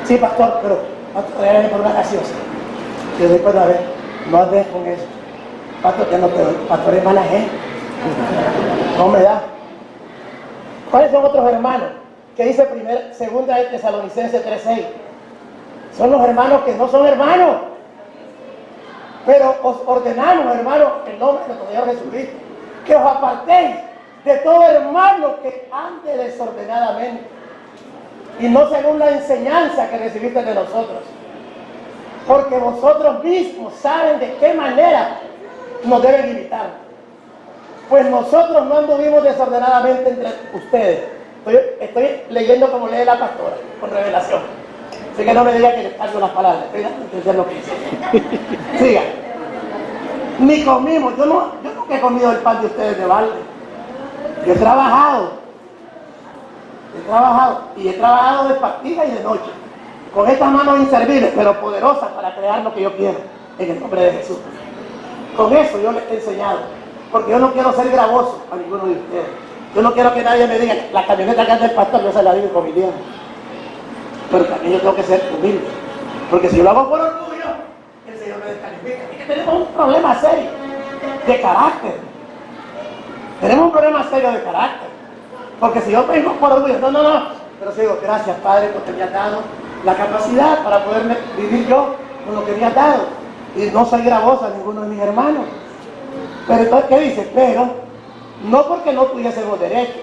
Sí, pastor, pero pastor, déjame por una gaseosa. Yo después a ver, no andes con eso. Pastor, ya no te doy. Pastor es mala gente. No me da. ¿Cuáles son otros hermanos? Que dice segunda de Tesalonicenses 3:6. Son los hermanos que no son hermanos. Pero os ordenamos, hermanos, en nombre de nuestro Señor Jesucristo, que os apartéis de todo hermano que ande desordenadamente y no según la enseñanza que recibiste de nosotros, porque vosotros mismos saben de qué manera nos deben imitar, pues nosotros no anduvimos desordenadamente entre ustedes. Estoy leyendo como lee la pastora, con revelación. Así que no me diga que le cambio las palabras, estoy dando a entender lo que dice. Siga. Ni comimos, yo nunca he comido el pan de ustedes de balde. Yo he trabajado y he trabajado de partida y de noche, con estas manos inservibles, pero poderosas para crear lo que yo quiero, en el nombre de Jesús. Con eso yo les he enseñado, porque yo no quiero ser gravoso a ninguno de ustedes. Yo no quiero que nadie me diga, la camioneta que anda el pastor, yo se la digo con mi dinero. Pero también yo tengo que ser humilde, porque si yo lo hago por orgullo, el Señor me descalifica. Es que tenemos un problema serio de carácter. Tenemos un problema serio de carácter. Porque si yo vengo por orgullo, no. Pero si digo, gracias Padre, porque me has dado la capacidad para poder vivir yo con lo que me has dado. Y no soy gravoso a ninguno de mis hermanos. Pero entonces, ¿qué dice? Pero, no porque no tuviésemos derecho,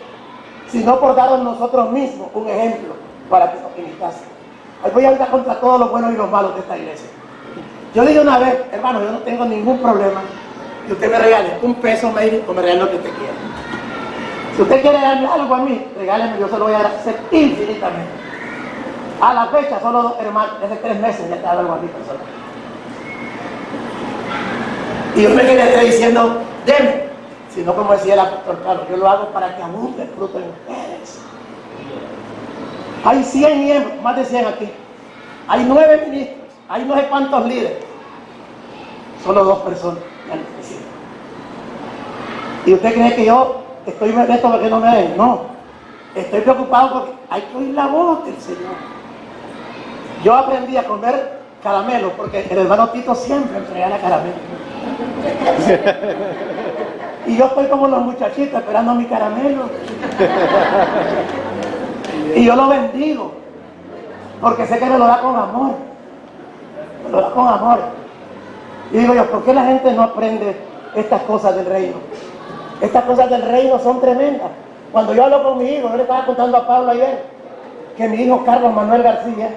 sino por darnos nosotros mismos un ejemplo para que nos imitasen. Hoy voy a hablar contra todos los buenos y los malos de esta iglesia. Yo dije una vez, hermano, yo no tengo ningún problema que usted me regale un peso, maybe, o me regale lo que usted quiera. Si usted quiere darme algo a mí, regáleme, yo se lo voy a agradecer infinitamente. A la fecha, solo 2 hermanos, hace 3 meses ya te ha dado algo a mi persona. Y yo me quedé diciendo, deme, sino como decía el apóstol Pablo, yo lo hago para que abunde el fruto en ustedes. Hay 100 miembros, más de 100 aquí. Hay 9 ministros, hay no sé cuántos líderes. Solo 2 personas me han ofrecido. ¿Y usted cree que yo estoy molesto porque no me den? No. Estoy preocupado porque hay que oír la voz del Señor. Yo aprendí a comer caramelo porque el hermano Tito siempre me regala caramelo. Y yo estoy como los muchachitos esperando mi caramelo. Y yo lo bendigo porque sé que me lo da con amor. Me lo da con amor. Y digo yo, ¿por qué la gente no aprende estas cosas del reino? Estas cosas del reino son tremendas. Cuando yo hablo con mi hijo, yo le estaba contando a Pablo ayer que mi hijo Carlos Manuel García,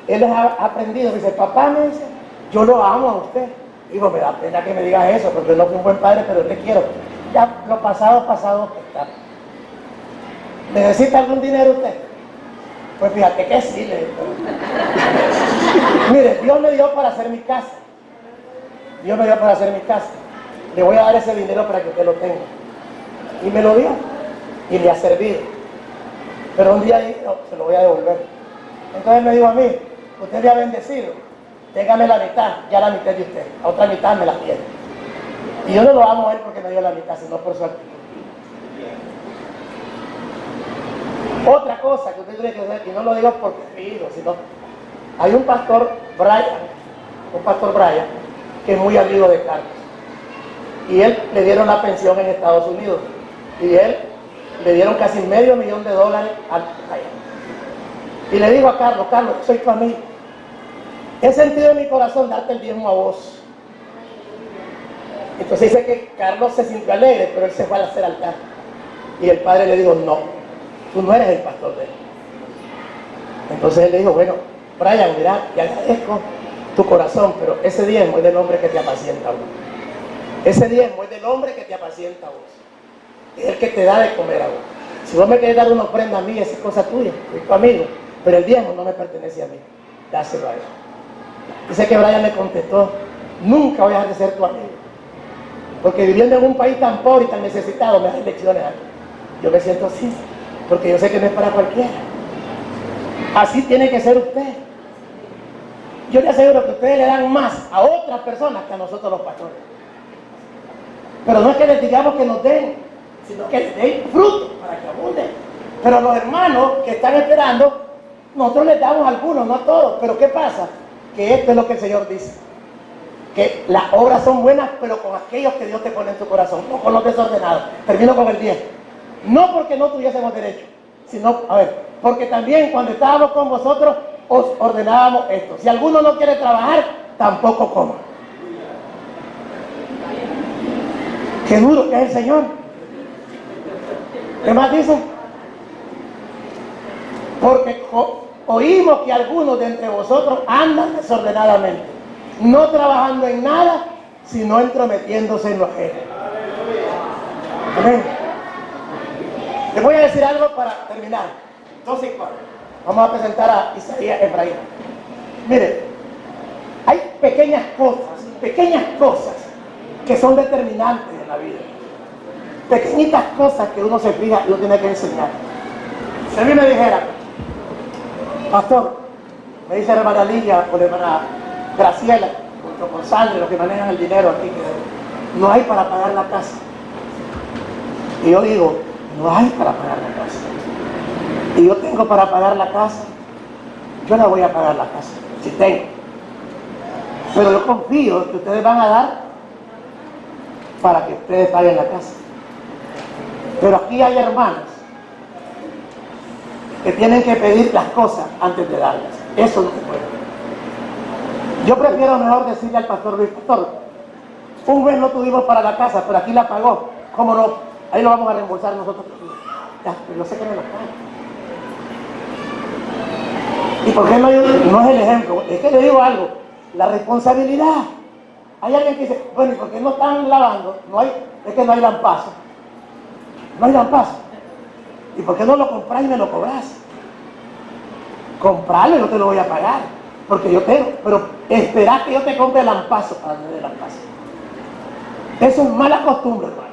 él ha aprendido, dice, papá, me dice, yo lo amo a usted. Digo, me da pena que me digas eso, porque no fui un buen padre, pero le quiero. Ya lo pasado está. ¿Necesita algún dinero usted? Pues fíjate que sí, le digo. Mire, Dios me dio para hacer mi casa. Dios me dio para hacer mi casa. Le voy a dar ese dinero para que usted lo tenga. Y me lo dio. Y le ha servido. Pero un día dijo, no, se lo voy a devolver. Entonces me dijo a mí, usted me ha bendecido, téngame la mitad, ya la mitad de usted, la otra mitad me la tiene. Y yo no lo amo a él porque me dio la mitad, sino por su actitud. Otra cosa que usted tiene que hacer, y no lo digo porque es mi hijo, sino hay un pastor Brian, que es muy amigo de Carlos. Y él le dieron la pensión en Estados Unidos. Y él le dieron casi $500,000 al Brian. Y le digo a Carlos, soy tu amigo. He sentido en mi corazón darte el diezmo a vos. Entonces dice que Carlos se sintió alegre, pero él se fue a hacer altar. Y el padre le dijo, no, tú no eres el pastor de él. Entonces él le dijo, bueno, Brian, mira, te agradezco tu corazón, pero ese diezmo es del hombre que te apacienta a vos. Ese diezmo es del hombre que te apacienta a vos. Es el que te da de comer a vos. Si vos me querés dar una ofrenda a mí, esa es cosa tuya, soy tu amigo. Pero el diezmo no me pertenece a mí, dáselo a él. Dice que Brian le contestó, nunca voy a dejar de ser tu amigo. Porque viviendo en un país tan pobre y tan necesitado, me das lecciones a mí. Yo me siento así, porque yo sé que no es para cualquiera. Así tiene que ser usted. Yo le aseguro que ustedes le dan más a otras personas que a nosotros los pastores. Pero no es que les digamos que nos den, sino que les den fruto para que abunden. Pero los hermanos que están esperando, nosotros les damos algunos, no a todos. Pero ¿qué pasa? Que esto es lo que el Señor dice. Que las obras son buenas, pero con aquellos que Dios te pone en tu corazón, no con los desordenados. Termino con el 10. No porque no tuviésemos derecho, sino, porque también cuando estábamos con vosotros, os ordenábamos esto. Si alguno no quiere trabajar, tampoco coma. Qué duro que es el Señor. ¿Qué más dice? Porque oímos que algunos de entre vosotros andan desordenadamente, no trabajando en nada, sino entrometiéndose en lo ajeno. Amén. Les voy a decir algo para terminar. 2 y 4. Vamos a presentar a Isaías Efraín. Mire, hay pequeñas cosas que son determinantes en la vida. Pequeñitas cosas que uno se fija y uno tiene que enseñar. Si a mí me dijera, pastor, me dice la hermana Lidia o la hermana Graciela, junto con Sandra, los que manejan el dinero aquí, que no hay para pagar la casa. Y yo digo, no hay para pagar la casa. Y yo tengo para pagar la casa, yo la voy a pagar la casa, si tengo. Pero yo confío que ustedes van a dar para que ustedes paguen la casa. Pero aquí hay hermanos que tienen que pedir las cosas antes de darlas. Eso no se puede. Yo prefiero mejor decirle al pastor Luis, pastor, un mes no tuvimos para la casa, pero aquí la pagó. ¿Cómo no? Ahí lo vamos a reembolsar nosotros. Ya, pero yo sé que me lo pagan. ¿Y por qué no es el ejemplo? Es que le digo algo, la responsabilidad. Hay alguien que dice, bueno, ¿y por qué no están lavando? Es que no hay lampazo. No hay lampazo. ¿Y por qué no lo compras y me lo cobras? Comprarlo, yo te lo voy a pagar. Porque yo tengo, pero esperar que yo te compre lampazo para darle lampazo. Eso es mala costumbre, hermano.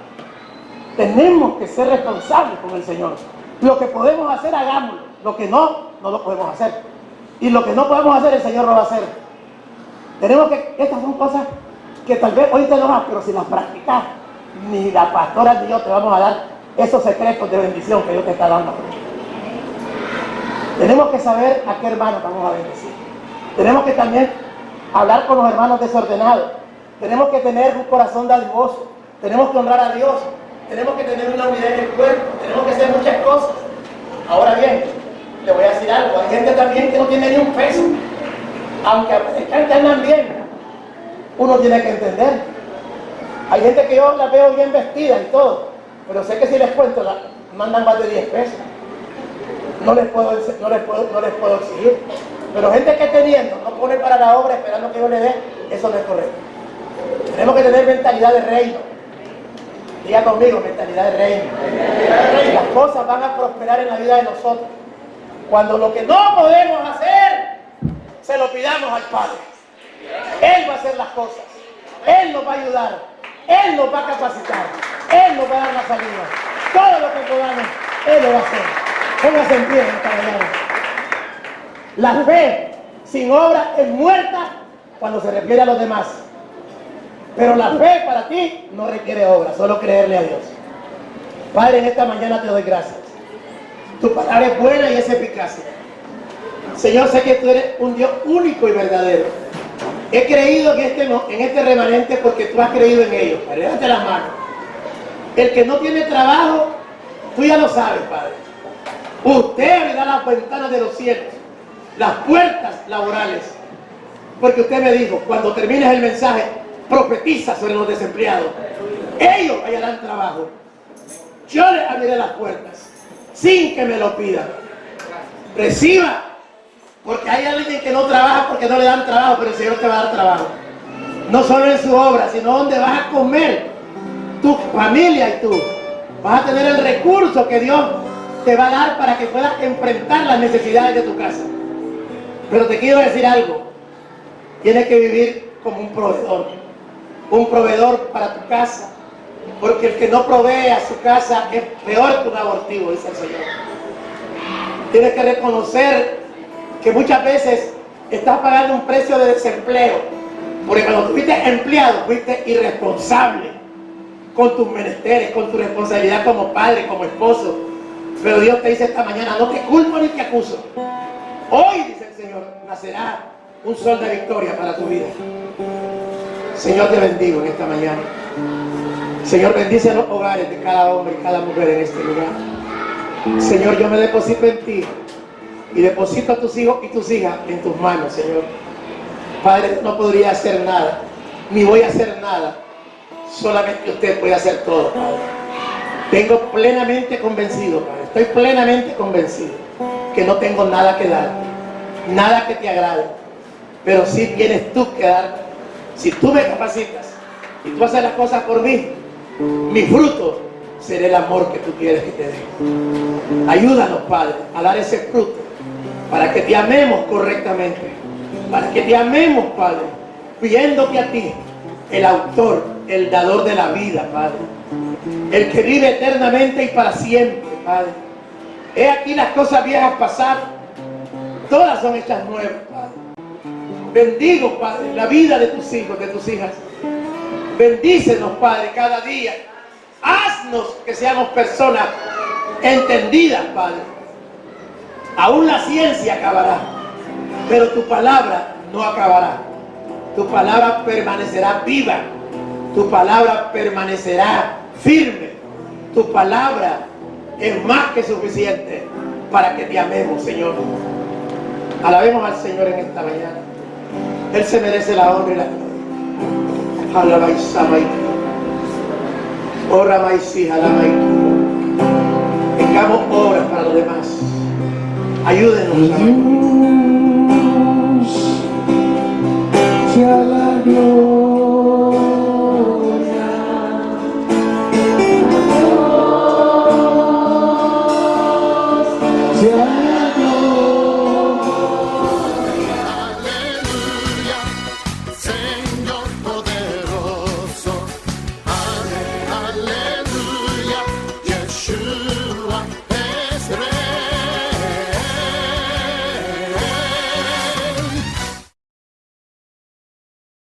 Tenemos que ser responsables con el Señor. Lo que podemos hacer, hagámoslo. Lo que no lo podemos hacer. Y lo que no podemos hacer, el Señor lo va a hacer. Tenemos que, estas son cosas que tal vez hoy te lo vas, pero si las practicas, ni la pastora ni yo te vamos a dar esos secretos de bendición que Dios te está dando. Tenemos que saber a qué hermanos vamos a bendecir. Tenemos que también hablar con los hermanos desordenados. Tenemos que tener un corazón dadivoso. Tenemos que honrar a Dios. Tenemos que tener una unidad en el cuerpo. Tenemos que hacer muchas cosas. Ahora bien, le voy a decir algo. Hay gente también que no tiene ni un peso. Aunque parezcan que andan bien, uno tiene que entender. Hay gente que yo la veo bien vestida y todo, pero sé que si les cuento, mandan más de 10 pesos. No les puedo exigir. Pero gente que teniendo, no pone para la obra esperando que yo le dé, eso no es correcto. Tenemos que tener mentalidad de reino. Diga conmigo, mentalidad de reino. Las cosas van a prosperar en la vida de nosotros cuando lo que no podemos hacer se lo pidamos al Padre. Él va a hacer las cosas, Él nos va a ayudar, Él nos va a capacitar, Él nos va a dar la salida. Todo lo que podamos, Él lo va a hacer. Póngase en pie en esta mañana. La fe sin obra es muerta cuando se refiere a los demás. Pero la fe para ti no requiere obra, solo creerle a Dios. Padre, en esta mañana te doy gracias. Tu palabra es buena y es eficaz. Señor, sé que tú eres un Dios único y verdadero. He creído en este remanente porque tú has creído en ellos. Padre, levante las manos. El que no tiene trabajo, tú ya lo sabes, Padre. Usted abrirá las ventanas de los cielos, las puertas laborales. Porque usted me dijo, cuando termines el mensaje, profetiza sobre los desempleados. Ellos hallarán trabajo. Yo les abriré las puertas sin que me lo pidan. Reciba, porque hay alguien que no trabaja porque no le dan trabajo, pero el Señor te va a dar trabajo. No solo en su obra, sino donde vas a comer, tu familia y tú. Vas a tener el recurso que Dios te va a dar para que puedas enfrentar las necesidades de tu casa. Pero te quiero decir algo. Tienes que vivir como un proveedor para tu casa, porque el que no provee a su casa es peor que un abortivo, dice el Señor. Tienes que reconocer que muchas veces estás pagando un precio de desempleo, porque cuando fuiste empleado fuiste irresponsable con tus menesteres, con tu responsabilidad como padre, como esposo. Pero Dios te dice esta mañana, no te culpo ni te acuso. Hoy, dice el Señor, nacerá un sol de victoria para tu vida. Señor, te bendigo en esta mañana. Señor, bendice los hogares de cada hombre y cada mujer en este lugar. Señor, yo me deposito en ti y deposito a tus hijos y tus hijas en tus manos, Señor. Padre, no podría hacer nada, ni voy a hacer nada. Solamente usted puede hacer todo, Padre. Tengo plenamente convencido, Padre. Estoy plenamente convencido que no tengo nada que dar, nada que te agrade. Pero sí tienes tú que dar. Si tú me capacitas y tú haces las cosas por mí, mi fruto será el amor que tú quieres que te dé. Ayúdanos, Padre, a dar ese fruto para que te amemos correctamente, para que te amemos, Padre, pidiéndote a ti, el autor, el dador de la vida, Padre, el que vive eternamente y para siempre, Padre. He aquí las cosas viejas pasadas, todas son hechas nuevas, Padre. Bendigo, Padre, la vida de tus hijos, de tus hijas. Bendícenos, Padre, cada día. Haznos que seamos personas entendidas, Padre. Aún la ciencia acabará, pero tu palabra no acabará. Tu palabra permanecerá viva. Tu palabra permanecerá firme. Tu palabra es más que suficiente para que te amemos, Señor. Alabemos al Señor en esta mañana. Él se merece la honra y la gloria. Alabaisamai. Ora maisi, alamai. Tengamos obras para los demás. Ayúdenos, Señor.